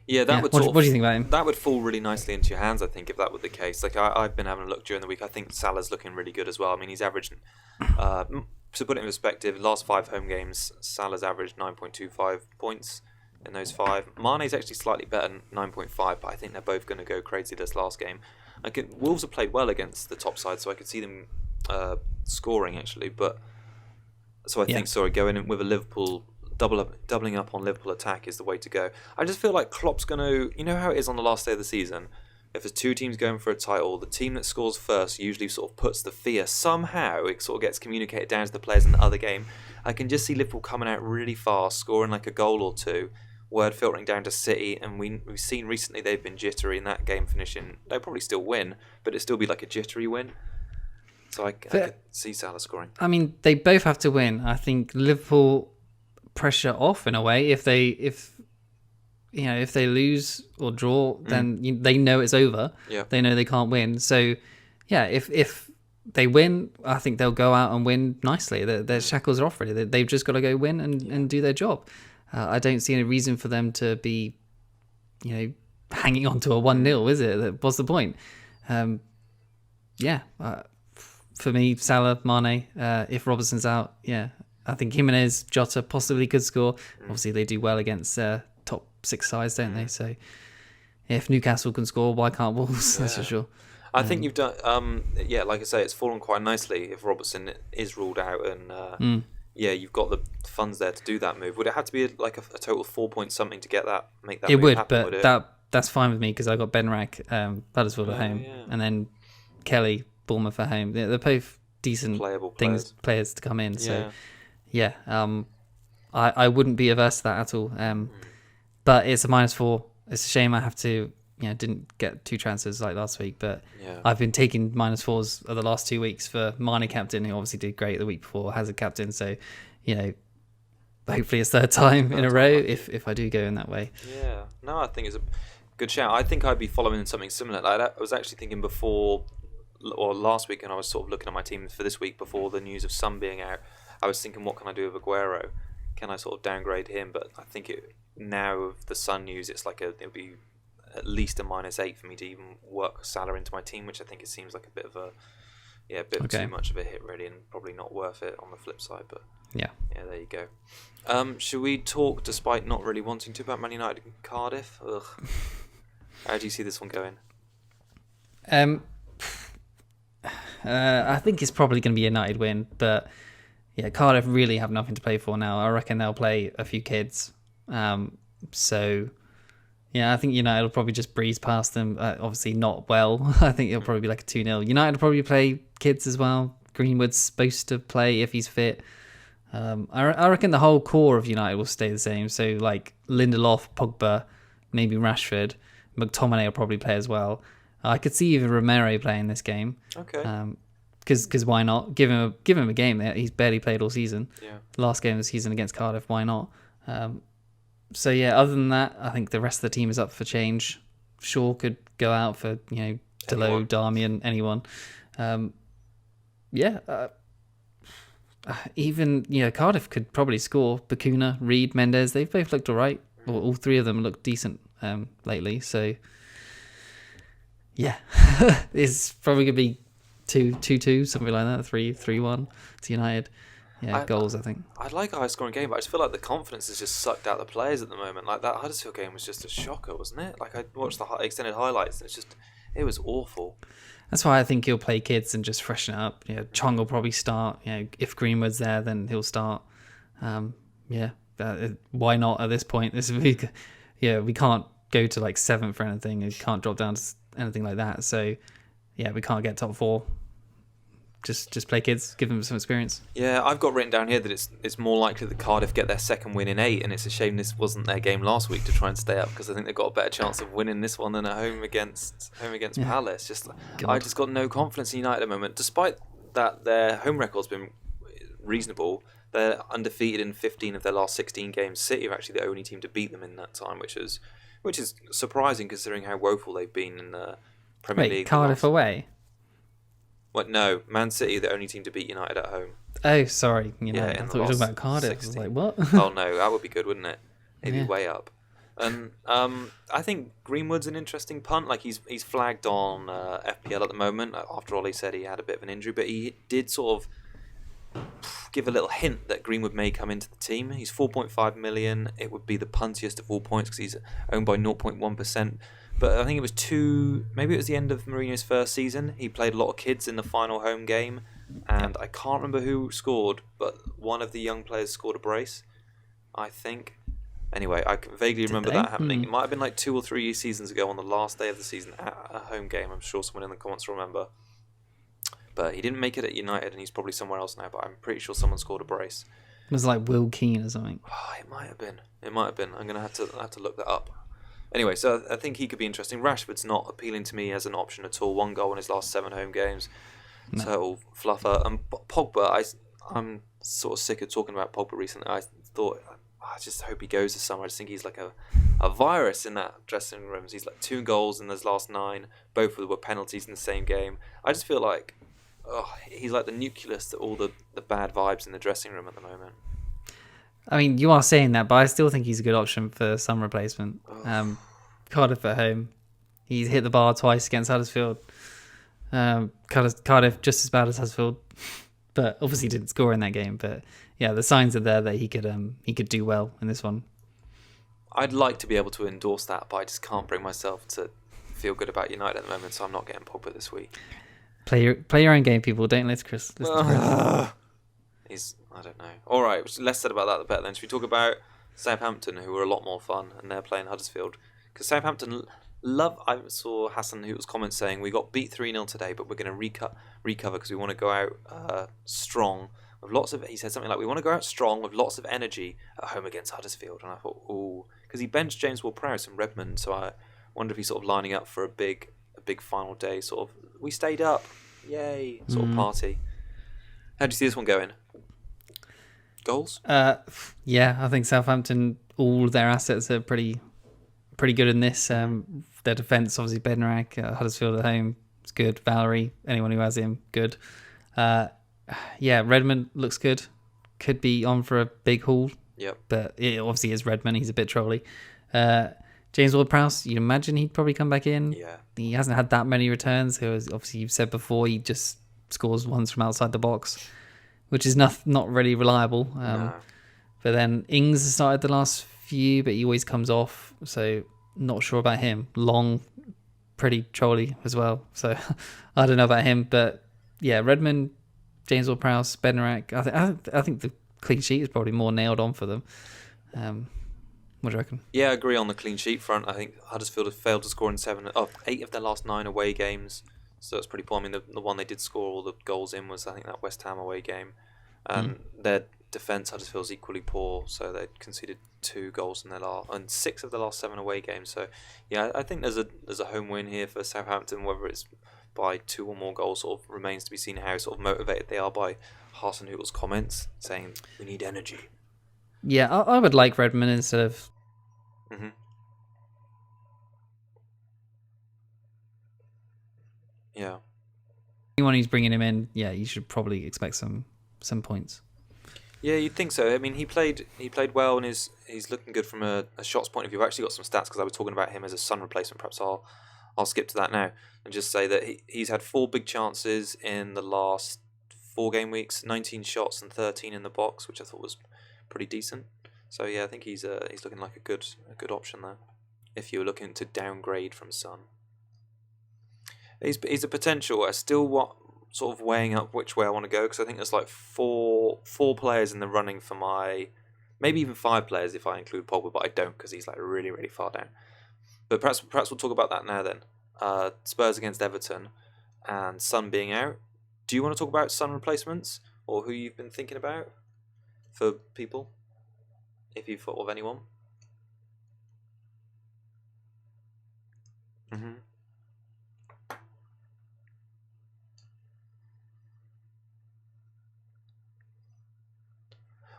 Speaker 1: Yeah,
Speaker 2: what do you think about him?
Speaker 1: That would fall really nicely into your hands, I think, if that were the case. Like I've been having a look during the week. I think Salah's looking really good as well. I mean, he's averaged, to put it in perspective, last 5 home games, Salah's averaged 9.25 points in those 5. Mane's actually slightly better, 9.5, but I think they're both going to go crazy this last game. Wolves have played well against the top side, so I could see them scoring actually, but So I think, going in with a Liverpool doubling up on Liverpool attack is the way to go. I just feel like Klopp's going to, you know how it is on the last day of the season. If there's two teams going for a title, the team that scores first usually sort of puts the fear. Somehow it sort of gets communicated down to the players in the other game. I can just see Liverpool coming out really fast, scoring like a goal or two. Word filtering down to City, and we've seen recently they've been jittery in that game finishing. They'll probably still win, but it'll still be like a jittery win. So I could see Salah scoring.
Speaker 2: I mean, they both have to win. I think Liverpool pressure off in a way. If they lose or draw, then they know it's over.
Speaker 1: Yeah.
Speaker 2: They know they can't win. So yeah, if they win, I think they'll go out and win nicely. Their shackles are off already. They've just got to go win and do their job. I don't see any reason for them to be, hanging on to a 1-0, is it? What's the point? For me, Salah, Mane, if Robertson's out, I think Jimenez, Jota possibly could score. Obviously, they do well against top 6 sides, don't they? So if Newcastle can score, why can't Wolves? That's for sure.
Speaker 1: I think you've done, like I say, it's fallen quite nicely if Robertson is ruled out and... you've got the funds there to do that move. Would it have to be a total of 4 points something to make that
Speaker 2: it
Speaker 1: move
Speaker 2: would,
Speaker 1: happen?
Speaker 2: But that's fine with me because I got Benrack, Huddersfield at home, and then Kelly, Bournemouth at home. They're both decent players to come in. So I wouldn't be averse to that at all. But it's a -4. It's a shame I have to. Didn't get 2 transfers like last week, but I've been taking -4s of the last 2 weeks for Mane captain, who obviously did great the week before, has a captain, so hopefully it's third time in a row if I do go in that way.
Speaker 1: Yeah, no, I think it's a good shout. I think I'd be following something similar. Like that. I was actually thinking before or last week, and I was sort of looking at my team for this week before the news of Son being out. I was thinking, what can I do with Aguero? Can I sort of downgrade him? But I think now of the Son news, it's like it'll be at least a -8 for me to even work Salah into my team, which I think it seems like a bit of too much of a hit really, and probably not worth it on the flip side. But there you go. Should we talk, despite not really wanting to, about Man United and Cardiff? Ugh. How do you see this one going?
Speaker 2: I think it's probably going to be a United win, but Cardiff really have nothing to play for now. I reckon they'll play a few kids. I think United will probably just breeze past them. Obviously not well. I think it'll probably be like a 2-0. United will probably play kids as well. Greenwood's supposed to play if he's fit. I reckon the whole core of United will stay the same. So like Lindelof, Pogba, maybe Rashford, McTominay will probably play as well. I could see even Romero playing this game.
Speaker 1: Okay.
Speaker 2: Because why not? Give him a game. He's barely played all season.
Speaker 1: Yeah. Last
Speaker 2: game of the season against Cardiff. Why not? Other than that, I think the rest of the team is up for change. Shaw could go out for, Delo, Darmian, anyone. Even, Cardiff could probably score. Bakuna, Reed, Mendes, they've both looked all right. Well, all 3 of them look decent lately. So, it's probably going to be 2-2, something like that, 3-1 to United. Goals, I think.
Speaker 1: I'd like a high-scoring game, but I just feel like the confidence is just sucked out the players at the moment. Like, that Huddersfield game was just a shocker, wasn't it? Like, I watched the extended highlights, and it was awful.
Speaker 2: That's why I think he'll play kids and just freshen it up. Chong will probably start. If Greenwood's there, then he'll start. Why not at this point? We can't go to like 7th or anything. We can't drop down to anything like that. So, we can't get top 4. Just play kids, give them some experience. Yeah,
Speaker 1: I've got written down here that it's more likely that Cardiff get their second win in 8, and it's a shame this wasn't their game last week to try and stay up, because I think they've got a better chance of winning this one than at home against Palace. I just got no confidence in United at the moment, despite that their home record's been reasonable. They're undefeated in 15 of their last 16 games. City are actually the only team to beat them in that time, which is surprising considering how woeful they've been in the Premier League.
Speaker 2: Cardiff away.
Speaker 1: What? No, Man City are the only team to beat United at home.
Speaker 2: Oh, sorry. I thought you were talking about Cardiff. 16. I was like, what?
Speaker 1: Oh, no, that would be good, wouldn't it? He'd be way up. And I think Greenwood's an interesting punt. Like, he's flagged on FPL at the moment. After all, he said he had a bit of an injury, but he did sort of give a little hint that Greenwood may come into the team. He's 4.5 million. It would be the puntiest of all points because he's owned by 0.1%. But I think it was maybe it was the end of Mourinho's first season. He played a lot of kids in the final home game. and I can't remember who scored, but one of the young players scored a brace, I think. Anyway, I can vaguely remember that happening. It might have been like 2 or 3 seasons ago on the last day of the season at a home game. I'm sure someone in the comments will remember. But he didn't make it at United, and he's probably somewhere else now, but I'm pretty sure someone scored a brace.
Speaker 2: It was like Will Keane or something.
Speaker 1: Oh, it might have been. I'm going to have to look that up. Anyway, so I think he could be interesting. Rashford's not appealing to me as an option at all. 1 goal in his last 7 home games. No. Total fluffer. And Pogba, I'm sort of sick of talking about Pogba recently. I just hope he goes this summer. I just think he's like a virus in that dressing room. He's like 2 goals in his last 9. Both of them were penalties in the same game. I just feel like he's like the nucleus to all the bad vibes in the dressing room at the moment.
Speaker 2: I mean, you are saying that, but I still think he's a good option for some replacement. Cardiff at home. He's hit the bar twice against Huddersfield. Cardiff just as bad as Huddersfield, but obviously didn't score in that game. But yeah, the signs are there that he could do well in this one.
Speaker 1: I'd like to be able to endorse that, but I just can't bring myself to feel good about United at the moment, so I'm not getting Pogba this week.
Speaker 2: Play your own game, people. Don't listen to Chris.
Speaker 1: I don't know. All right, less said about that, the better. Then should we talk about Southampton, who were a lot more fun, and they're playing Huddersfield? Because Southampton I saw Hassan Hootle's comment saying we got beat 3-0 today, but we're going to recover because we want to go out strong with lots of. He said something like we want to go out strong with lots of energy at home against Huddersfield, and I thought, because he benched James Ward-Prowse and Redmond, so I wonder if he's sort of lining up for a big final day, sort of. We stayed up, yay, sort of party. How do you see this one going? Goals?
Speaker 2: Yeah, I think Southampton, all their assets are pretty good in this. Their defence, obviously, Bednarak, Huddersfield at home, it's good. Valerie, anyone who has him, good. Redmond looks good. Could be on for a big haul.
Speaker 1: Yep.
Speaker 2: But it obviously is Redmond. He's a bit trolly. James Ward-Prowse, you'd imagine he'd probably come back in.
Speaker 1: Yeah.
Speaker 2: He hasn't had that many returns. Obviously, you've said before, he just scores ones from outside the box, which is not really reliable.
Speaker 1: No.
Speaker 2: But then Ings has started the last few, but he always comes off, so not sure about him. Long, pretty trolly as well, so I don't know about him. But yeah, Redmond, James Ward-Prowse, Bednarak. I think the clean sheet is probably more nailed on for them. What do you reckon?
Speaker 1: Yeah, I agree on the clean sheet front. I think Huddersfield have failed to score in 8 of their last 9 away games. So it's pretty poor. I mean, the one they did score all the goals in was, I think, that West Ham away game. Their defence, Huddersfield's equally poor, so they conceded 2 goals in and 6 of the last 7 away games. So yeah, I think there's a home win here for Southampton. Whether it's by 2 or more goals, sort of remains to be seen how sort of motivated they are by Hassan Hootle's comments saying we need energy.
Speaker 2: Yeah, I would like Redmond instead of.
Speaker 1: Mm-hmm. Yeah.
Speaker 2: Anyone who's bringing him in, yeah, you should probably expect some points.
Speaker 1: Yeah, you'd think so. I mean, he played well, and he's looking good from a shots point of view. I've actually got some stats because I was talking about him as a Son replacement. Perhaps I'll skip to that now and just say that he's had 4 big chances in the last 4 game weeks, 19 shots and 13 in the box, which I thought was pretty decent. So yeah, I think he's looking like a good option there. If you're looking to downgrade from Son, he's a potential. I still sort of weighing up which way I want to go, because I think there's like four players in the running for maybe even 5 players if I include Pogba, but I don't because he's like really, really far down. But perhaps we'll talk about that now then. Spurs against Everton and Son being out. Do you want to talk about Son replacements or who you've been thinking about for people? If you've thought of anyone. Mm-hmm.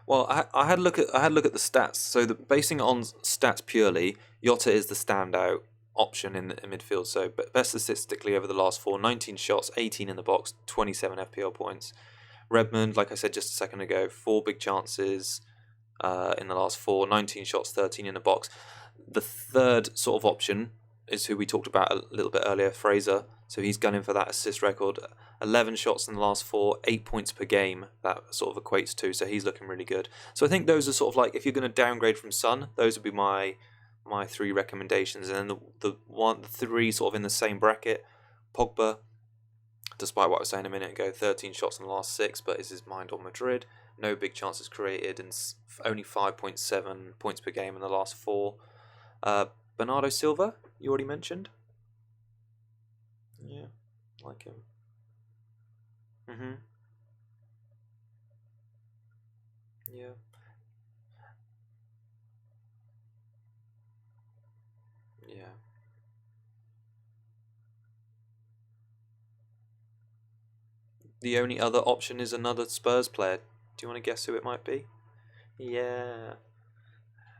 Speaker 1: Well, I had a look at the stats. So basing it on stats purely, Jota is the standout option in midfield. So best statistically over the last 4, 19 shots, 18 in the box, 27 FPL points. Redmond, like I said just a second ago, 4 big chances in the last 4, 19 shots, 13 in the box. The third sort of option is who we talked about a little bit earlier, Fraser. So he's gunning for that assist record. 11 shots in the last 4, 8 points per game, that sort of equates to. So he's looking really good. So I think those are sort of like, if you're going to downgrade from Son, those would be my 3 recommendations. And then the 3 sort of in the same bracket, Pogba, despite what I was saying a minute ago, 13 shots in the last 6, but is his mind on Madrid? No big chances created, and only 5.7 points per game in the last 4. Bernardo Silva, you already mentioned. Yeah, like him. Yeah. Yeah. The only other option is another Spurs player. Do you want to guess who it might be? Yeah.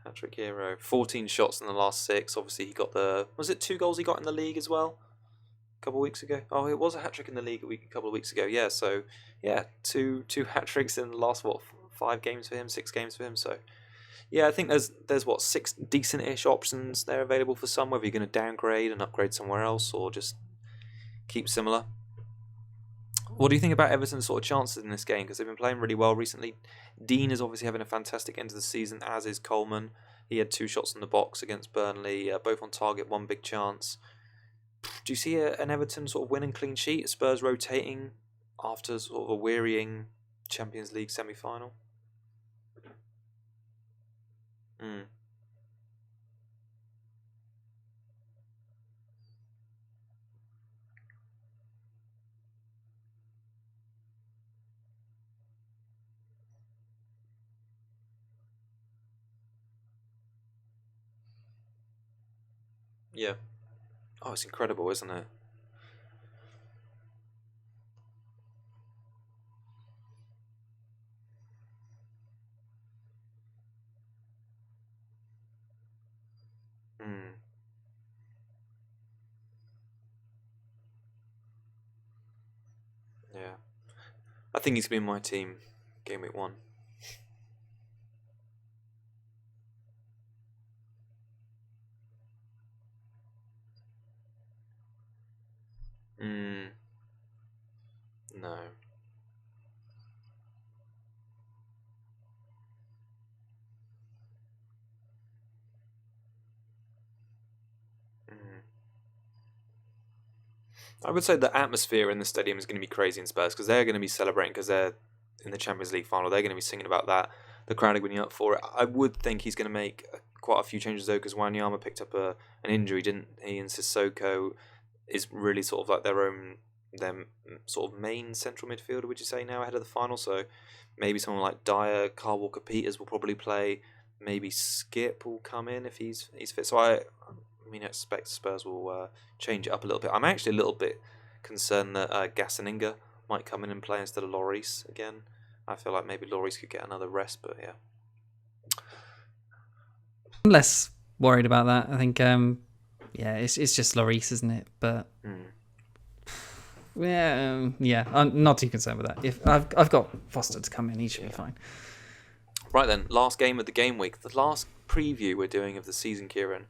Speaker 1: Hat-trick hero. 14 shots in the last 6. Obviously, he got was it 2 goals he got in the league as well? A couple of weeks ago. Oh, it was a hat-trick in the league a couple of weeks ago. Yeah, so, yeah, two hat-tricks in the last, 5 games for him, 6 games for him. So, yeah, I think there's 6 decent-ish options there available for some, whether you're going to downgrade and upgrade somewhere else or just keep similar. What do you think about Everton's sort of chances in this game? Because they've been playing really well recently. Dean is obviously having a fantastic end of the season, as is Coleman. He had 2 shots in the box against Burnley, both on target, 1 big chance. Do you see an Everton sort of winning clean sheet? Spurs rotating after sort of a wearying Champions League semi-final? Yeah. Oh, it's incredible, isn't it? Yeah. I think he's been my team game week 1. No. I would say the atmosphere in the stadium is going to be crazy in Spurs because they're going to be celebrating because they're in the Champions League final. They're going to be singing about that. The crowd are going to be up for it. I would think he's going to make quite a few changes though because Wanyama picked up an injury, didn't he? And Sissoko is really sort of like their sort of main central midfielder, would you say, now ahead of the final? So maybe someone like Dyer, Carl Walker-Peters will probably play. Maybe Skip will come in if he's fit. So I expect Spurs will change it up a little bit. I'm actually a little bit concerned that Gassaninga might come in and play instead of Lloris again. I feel like maybe Lloris could get another rest, but yeah.
Speaker 2: I'm less worried about that. I think, it's just Lloris, isn't it? But I'm not too concerned with that. If I've got Foster to come in, he should be fine.
Speaker 1: Right then, last game of the game week, the last preview we're doing of the season, Kieran.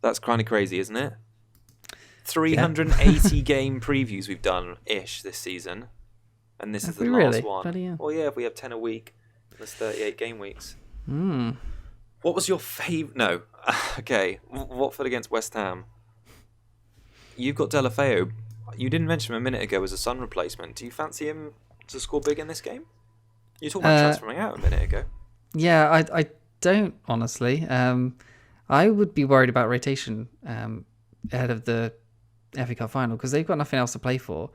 Speaker 1: That's kind of crazy, isn't it? 380 game previews we've done ish this season, and this is the last one.
Speaker 2: Bloody
Speaker 1: well, yeah, if we have 10 a week, that's 38 game weeks.
Speaker 2: Mm.
Speaker 1: What was your favourite? No, okay. Watford against West Ham. You've got Delafeu. You didn't mention him a minute ago as a Sun replacement. Do you fancy him to score big in this game? You talked about transferring out a minute ago.
Speaker 2: Yeah, I don't honestly. I would be worried about rotation ahead of the FA Cup final because they've got nothing else to play for.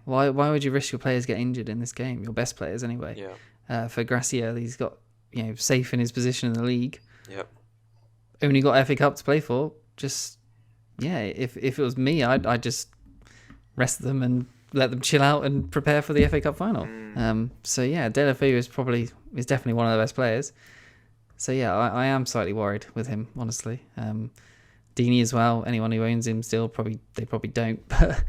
Speaker 2: Why would you risk your players get injured in this game? Your best players anyway. Yeah. For Gracia, he's got safe in his position in the league.
Speaker 1: Yep.
Speaker 2: Only got FA Cup to play for. Just if it was me, I'd just rest them and let them chill out and prepare for the FA Cup final. Delafeu is definitely one of the best players. So yeah, I am slightly worried with him, honestly. Deeney as well. Anyone who owns him still they probably don't. But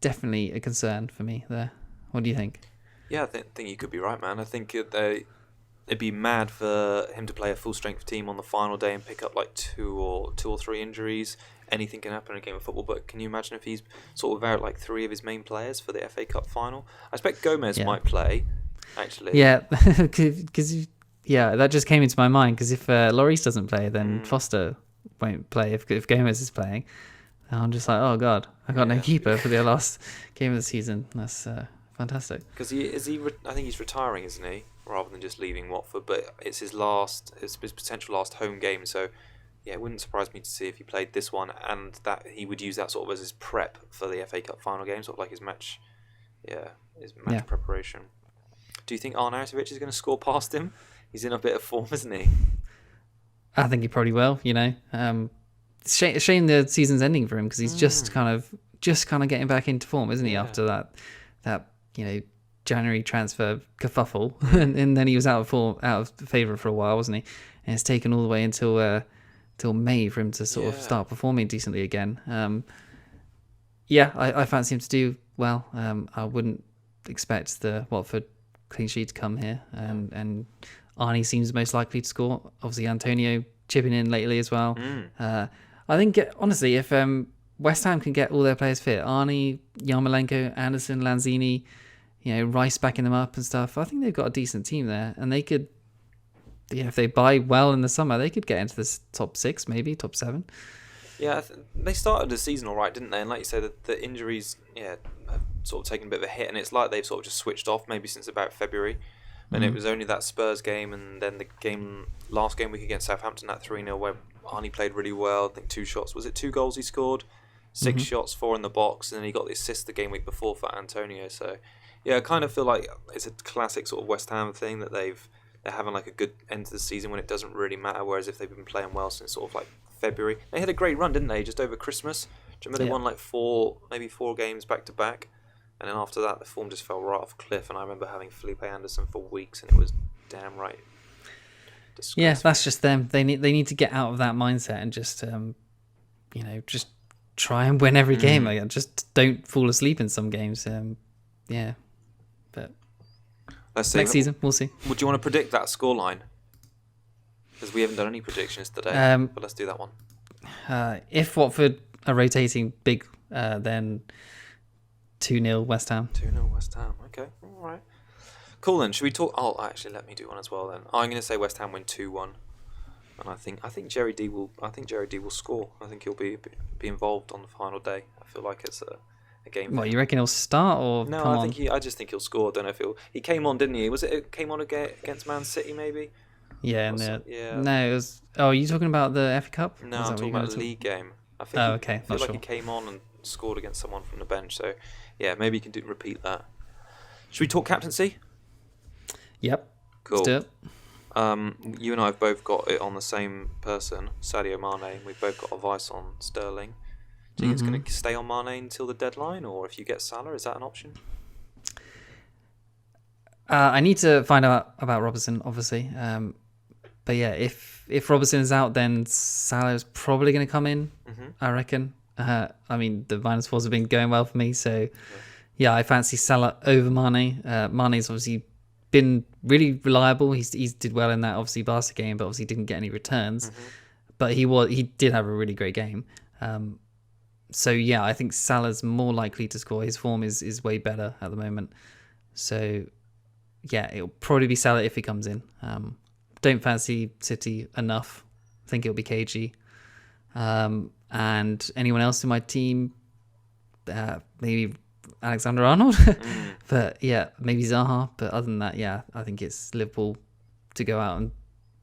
Speaker 2: definitely a concern for me there. What do you think?
Speaker 1: Yeah, I think you could be right, man. I think it'd be mad for him to play a full strength team on the final day and pick up like two or 3 injuries. Anything can happen in a game of football, but can you imagine if he's sort of without like 3 of his main players for the FA Cup final? I expect Gomez might play, actually.
Speaker 2: Yeah, because that just came into my mind because if Lloris doesn't play, then Foster won't play if Gomez is playing. And I'm just like, oh god, I got no keeper for the last game of the season. That's fantastic.
Speaker 1: Because I think he's retiring, isn't he? Rather than just leaving Watford, but it's his potential last home game. So yeah, it wouldn't surprise me to see if he played this one, and that he would use that sort of as his prep for the FA Cup final game, sort of like his match preparation. Do you think Arnautovic is going to score past him? He's in a bit of form, isn't he?
Speaker 2: I think he probably will. Shame the season's ending for him, because he's just kind of getting back into form, isn't he? After that January transfer kerfuffle, and then he was out of favour for a while, wasn't he? And it's taken all the way until May for him to sort of start performing decently again. I fancy him to do well. I wouldn't expect the Watford clean sheet to come here, and Arnie seems most likely to score. Obviously, Antonio chipping in lately as well. I think, honestly, if West Ham can get all their players fit, Arnie, Yarmolenko, Anderson, Lanzini, Rice backing them up and stuff, I think they've got a decent team there, and they could, if they buy well in the summer, they could get into this top 6, maybe top 7.
Speaker 1: Yeah, they started the season all right, didn't they? And like you say, the injuries, have sort of taken a bit of a hit, and it's like they've sort of just switched off maybe since about February. And it was only that Spurs game, and then the last game week against Southampton, that 3-0, where Arnie played really well. I think 2 shots. Was it 2 goals he scored? 6 shots, 4 in the box, and then he got the assist the game week before for Antonio. So, yeah, I kind of feel like it's a classic sort of West Ham thing that they're having like a good end to the season when it doesn't really matter. Whereas if they've been playing well since sort of like February, they had a great run, didn't they? Just over Christmas. Do you remember they won like 4 games back to back? And then after that, the form just fell right off a cliff. And I remember having Felipe Anderson for weeks, and it was damn right disgraceful.
Speaker 2: Yeah, that's just them. They need to get out of that mindset and just just try and win every game. Like, just don't fall asleep in some games. But
Speaker 1: let's see.
Speaker 2: Next season, we'll see.
Speaker 1: Would you want to predict that scoreline? Because we haven't done any predictions today. But let's do that one.
Speaker 2: If Watford are rotating big, then 2-0 West Ham.
Speaker 1: 2-0 West Ham. Okay, all right. Cool then. Should we talk? Oh, actually, let me do one as well then. I'm going to say West Ham win 2-1, and I think Jerry D will. I think Jerry D will score. I think he'll be involved on the final day. I feel like it's a game.
Speaker 2: What, you reckon he'll start or
Speaker 1: no?
Speaker 2: come
Speaker 1: I just think he'll score. I don't know if he came on, didn't he? It came on against Man City maybe?
Speaker 2: Yeah, no, it was. Oh, are you talking about the FA Cup?
Speaker 1: No, I'm talking about the league game. I think
Speaker 2: okay.
Speaker 1: I feel like he came on and scored against someone from the bench. So, yeah, maybe you can repeat that. Should we talk captaincy?
Speaker 2: Yep.
Speaker 1: Cool.
Speaker 2: Let's do
Speaker 1: it. You and I have both got it on the same person, Sadio Mane. We've both got advice on Sterling. Do you think it's going to stay on Mane until the deadline, or if you get Salah, is that an option?
Speaker 2: I need to find out about Robertson, obviously. But yeah, if Robertson is out, then Salah is probably going to come in, I reckon. I mean, the -4s have been going well for me, so yeah, I fancy Salah over Mane. Mane's obviously been really reliable. He's did well in that obviously Barca game, but obviously didn't get any returns. But he did have a really great game. So yeah, I think Salah's more likely to score. His form is way better at the moment. So yeah, it'll probably be Salah if he comes in. Don't fancy City enough. I think it'll be KG. And anyone else in my team, maybe Alexander-Arnold. But yeah, maybe Zaha. But other than that, yeah, I think it's Liverpool to go out and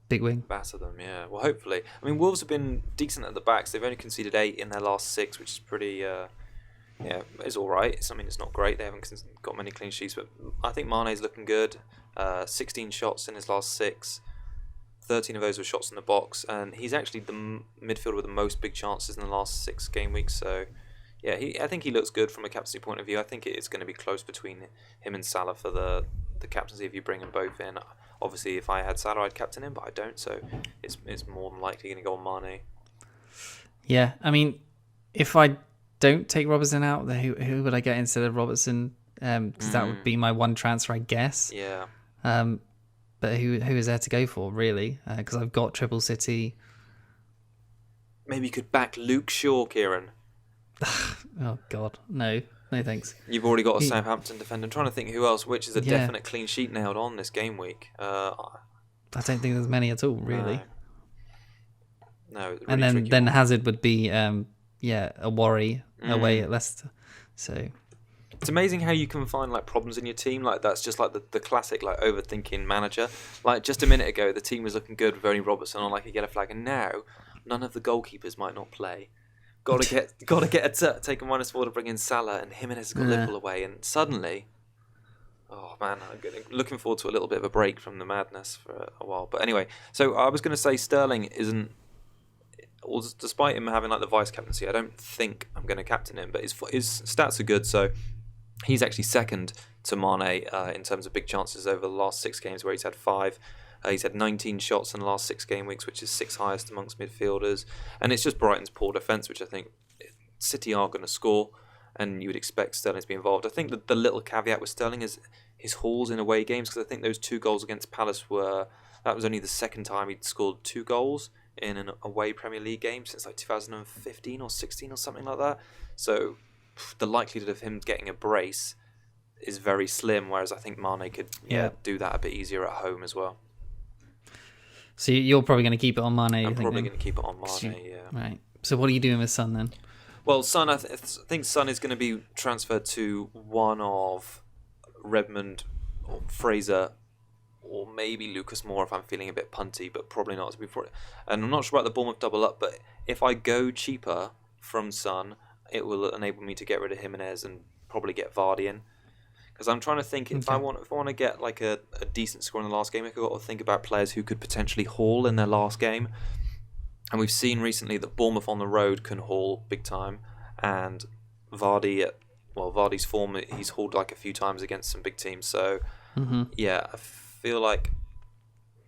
Speaker 2: big wing.
Speaker 1: Batter them, yeah. Well, hopefully. I mean, Wolves have been decent at the backs. They've only conceded 8 in their last 6, which is pretty... it's all right. It's not great. They haven't got many clean sheets, but I think Mane's looking good. 16 shots in his last 6. 13 of those were shots in the box, and he's actually the midfielder with the most big chances in the last 6 game weeks. So, yeah, I think he looks good from a captaincy point of view. I think it's going to be close between him and Salah for the captaincy if you bring them both in. Obviously, if I had Salah, I'd captain him, but I don't, so it's more than likely going to go on Mane.
Speaker 2: Yeah, I mean, if I don't take Robertson out, then who would I get instead of Robertson? Because that would be my one transfer, I guess.
Speaker 1: Yeah.
Speaker 2: But who is there to go for, really? Because I've got Triple City.
Speaker 1: Maybe you could back Luke Shaw, Kieran.
Speaker 2: Oh, God. No, thanks.
Speaker 1: You've already got a Southampton defender. I'm trying to think who else, which is a definite clean sheet nailed on this game week. I
Speaker 2: don't think there's many at all, really.
Speaker 1: No,
Speaker 2: and then Hazard would be a worry away at Leicester. So
Speaker 1: it's amazing how you can find like problems in your team. Like that's just like the classic like overthinking manager. Like just a minute ago, the team was looking good with only Robertson on like a yellow flag, and now none of the goalkeepers might not play. Got to get take a -4 to bring in Salah, and Jimenez has got Liverpool away, and suddenly, oh man, looking forward to a little bit of a break from the madness for a while. But anyway, so I was going to say Sterling isn't. Despite him having like the vice captaincy, I don't think I'm going to captain him. But his stats are good, so he's actually second to Mane in terms of big chances over the last 6 games, where he's had 5. He's had 19 shots in the last 6 game weeks, which is 6th highest amongst midfielders. And it's just Brighton's poor defence, which I think City are going to score, and you would expect Sterling to be involved. I think that the little caveat with Sterling is his hauls in away games, because I think those 2 goals against Palace that was only the second time he'd scored 2 goals in an away Premier League game since like 2015 or 16 or something like that. So the likelihood of him getting a brace is very slim, whereas I think Mane could do that a bit easier at home as well.
Speaker 2: So you're probably going to keep it on Mane?
Speaker 1: I'm probably going to keep it on Mane, yeah.
Speaker 2: Right. So what are you doing with Son then?
Speaker 1: Well, Son, I think Son is going to be transferred to one of Redmond or Fraser or maybe Lucas Moore if I'm feeling a bit punty, but probably not. And I'm not sure about the Bournemouth double up, but if I go cheaper from Son, it will enable me to get rid of Jimenez and probably get Vardy in. Because I'm trying to think, if I want to get like a decent score in the last game, I've got to think about players who could potentially haul in their last game. And we've seen recently that Bournemouth on the road can haul big time, and Vardy's form, he's hauled like a few times against some big teams. So yeah, I feel like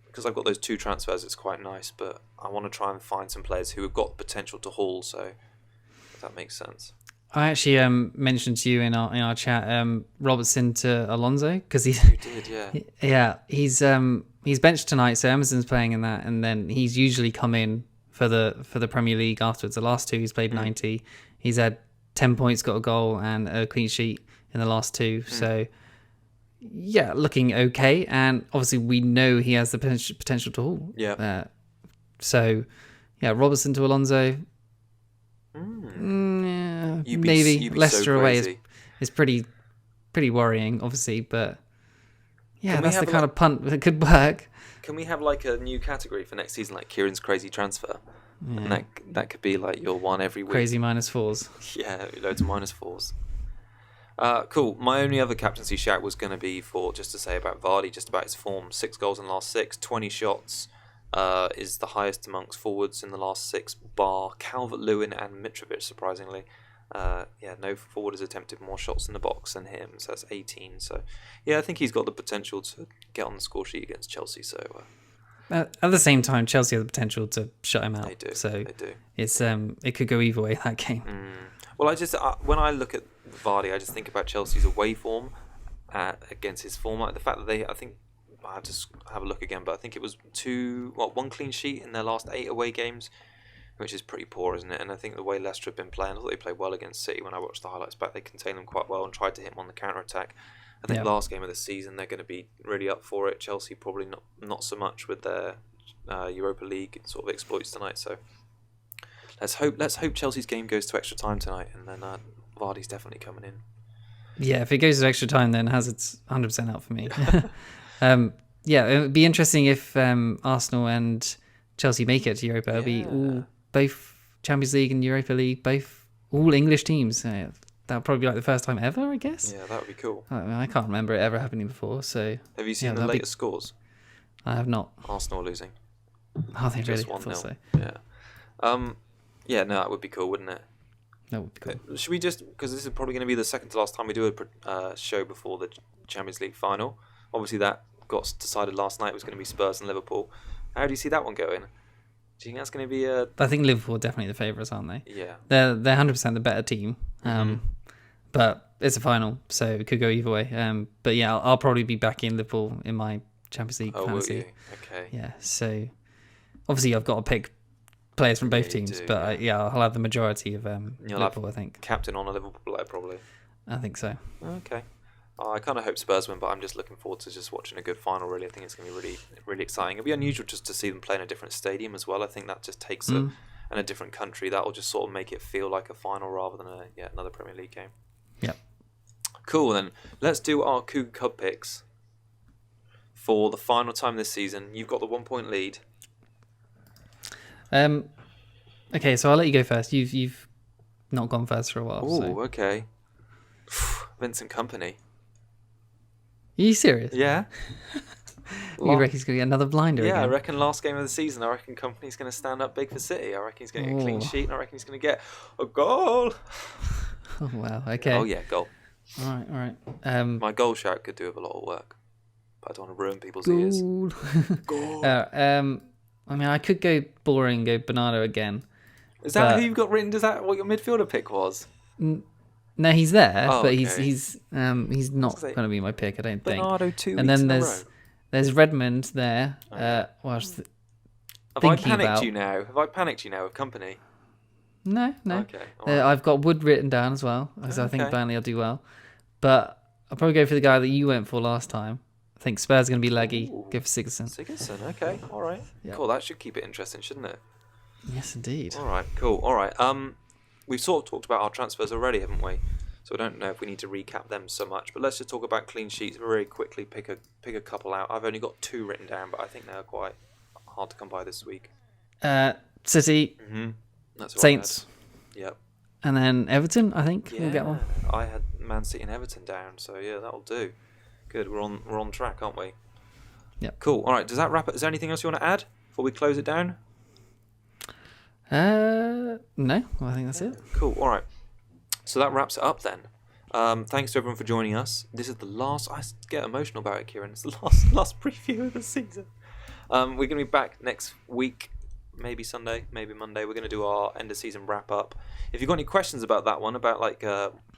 Speaker 1: because I've got those 2 transfers, it's quite nice. But I want to try and find some players who have got potential to haul. So if that makes sense.
Speaker 2: I actually mentioned to you in our chat Robertson to Alonso, because
Speaker 1: You did, yeah.
Speaker 2: He's benched tonight, so Emerson's playing in that, and then he's usually come in for the Premier League afterwards. The last 2 he's played 90. He's had 10 points, got a goal and a clean sheet in the last 2. So yeah, looking okay, and obviously we know he has the potential to haul.
Speaker 1: Yeah.
Speaker 2: So yeah, Robertson to Alonso. Maybe Leicester
Speaker 1: so
Speaker 2: away is pretty worrying, obviously, but yeah, that's the kind of punt that could work.
Speaker 1: Can we have like a new category for next season, like Kieran's crazy transfer? Yeah. And that could be like your one every week.
Speaker 2: Crazy -4s.
Speaker 1: Yeah, loads of -4s. Cool. My only other captaincy shout was going to be just to say about Vardy, just about his form. 6 goals in the last 6, 20 shots. Is the highest amongst forwards in the last 6, bar Calvert-Lewin and Mitrovic, surprisingly. No forward has attempted more shots in the box than him, so that's 18. So, yeah, I think he's got the potential to get on the score sheet against Chelsea. So,
Speaker 2: at the same time, Chelsea have the potential to shut him out.
Speaker 1: They do.
Speaker 2: So
Speaker 1: they do.
Speaker 2: It's it could go either way, that game.
Speaker 1: Well, when I look at Vardy, I just think about Chelsea's away form against his form. Like the fact that I think I have to have a look again, but I think it was 1 clean sheet in their last 8 away games, which is pretty poor, isn't it? And I think the way Leicester have been playing, I thought they played well against City. When I watched the highlights back, they contained them quite well and tried to hit them on the counter-attack. I think last game of the season, they're going to be really up for it. Chelsea probably not so much with their Europa League sort of exploits tonight. So let's hope Chelsea's game goes to extra time tonight, and then Vardy's definitely coming in.
Speaker 2: Yeah, if it goes to extra time, then Hazard's 100% out for me. It would be interesting if Arsenal and Chelsea make it to Europa. It'll be both Champions League and Europa League, both all English teams. That would probably be like the first time ever, I guess.
Speaker 1: Yeah, that would be cool.
Speaker 2: I can't remember it ever happening before. So
Speaker 1: have you seen the latest scores?
Speaker 2: I have not.
Speaker 1: Arsenal losing.
Speaker 2: Oh, they really?
Speaker 1: Just 1-0.
Speaker 2: So.
Speaker 1: Yeah. That would be cool, wouldn't it?
Speaker 2: That would be cool.
Speaker 1: Should we because this is probably going to be the second to last time we do a show before the Champions League final. Obviously, that got decided last night. It was going to be Spurs and Liverpool. How do you see that one going? Do you think that's going to be a...
Speaker 2: I think Liverpool are definitely the favourites, aren't they?
Speaker 1: Yeah.
Speaker 2: They're 100% the better team. But it's a final, so it could go either way. But yeah, I'll probably be back in Liverpool in my Champions League fantasy.
Speaker 1: Will you? Okay.
Speaker 2: Yeah, so obviously I've got to pick players from both teams, but I'll have the majority of Liverpool, I think.
Speaker 1: Captain on a Liverpool player, probably.
Speaker 2: I think so.
Speaker 1: Okay. I kind of hope Spurs win, but I'm just looking forward to just watching a good final, really. I think it's going to be really, really exciting. It'll be unusual just to see them play in a different stadium as well. I think that just takes an and a different country, that will just sort of make it feel like a final rather than another Premier League game.
Speaker 2: Yep.
Speaker 1: Cool, then. Let's do our Cougar Cub picks for the final time this season. You've got the 1 point lead.
Speaker 2: Okay, so I'll let you go first. You've not gone first for a while.
Speaker 1: Oh,
Speaker 2: so.
Speaker 1: okay. Vincent Kompany.
Speaker 2: Are you serious?
Speaker 1: Yeah.
Speaker 2: You reckon he's going to get another blinder again?
Speaker 1: I reckon last game of the season, I reckon Kompany's going to stand up big for City. I reckon he's going to get a clean sheet, and I reckon he's going to get a goal.
Speaker 2: Oh, wow. Okay.
Speaker 1: Oh, yeah, goal.
Speaker 2: All right.
Speaker 1: My goal shout could do with a lot of work, but I don't want to ruin people's ears.
Speaker 2: Goal. I mean, I could go boring, go Bernardo again.
Speaker 1: Is that who you've got written? Is that what your midfielder pick was?
Speaker 2: No, he's there, but
Speaker 1: okay.
Speaker 2: he's not going to be my pick, I don't think.
Speaker 1: Bernardo 2
Speaker 2: and
Speaker 1: weeks
Speaker 2: then
Speaker 1: in a row.
Speaker 2: There's Redmond there. Have
Speaker 1: I panicked you now? Have I panicked you now with Kompany?
Speaker 2: No.
Speaker 1: Okay. Right.
Speaker 2: I've got Wood written down as well, because I think Burnley will do well. But I'll probably go for the guy that you went for last time. I think Spurs are going to be leggy.
Speaker 1: Ooh.
Speaker 2: Go for Sigurdsson.
Speaker 1: Sigurdsson, okay. All right. Yep. Cool, that should keep it interesting, shouldn't it?
Speaker 2: Yes, indeed.
Speaker 1: All right, cool. All right. We've sort of talked about our transfers already, haven't we? So I don't know if we need to recap them so much, but let's just talk about clean sheets very quickly. Pick a couple out. I've only got 2 written down, but I think they're quite hard to come by this week.
Speaker 2: City,
Speaker 1: That's what
Speaker 2: Saints,
Speaker 1: yep,
Speaker 2: and then Everton. I think we'll get one.
Speaker 1: I had Man City and Everton down, so yeah, that'll do. Good, we're on track, aren't we?
Speaker 2: Yep.
Speaker 1: Cool. All right. Does that wrap it? Is there anything else you want to add before we close it down?
Speaker 2: No, I think that's it.
Speaker 1: Cool. All right. So that wraps it up then. Thanks to everyone for joining us. This is the last. I get emotional about it, Kieran. It's the last preview of the season. We're going to be back next week, maybe Sunday, maybe Monday. We're going to do our end of season wrap up. If you've got any questions about that one, about like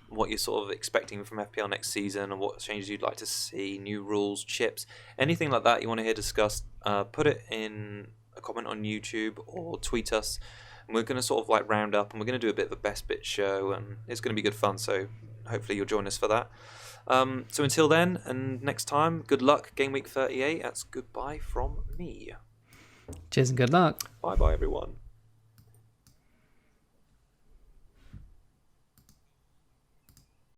Speaker 1: what you're sort of expecting from FPL next season, and what changes you'd like to see, new rules, chips, anything like that you want to hear discussed, put it in a comment on YouTube or tweet us. And we're going to sort of like round up, and we're going to do a bit of a best bit show, and it's going to be good fun. So hopefully you'll join us for that. So until then, and next time, good luck. Game week 38. That's goodbye from me.
Speaker 2: Cheers and good luck.
Speaker 1: Bye bye, everyone.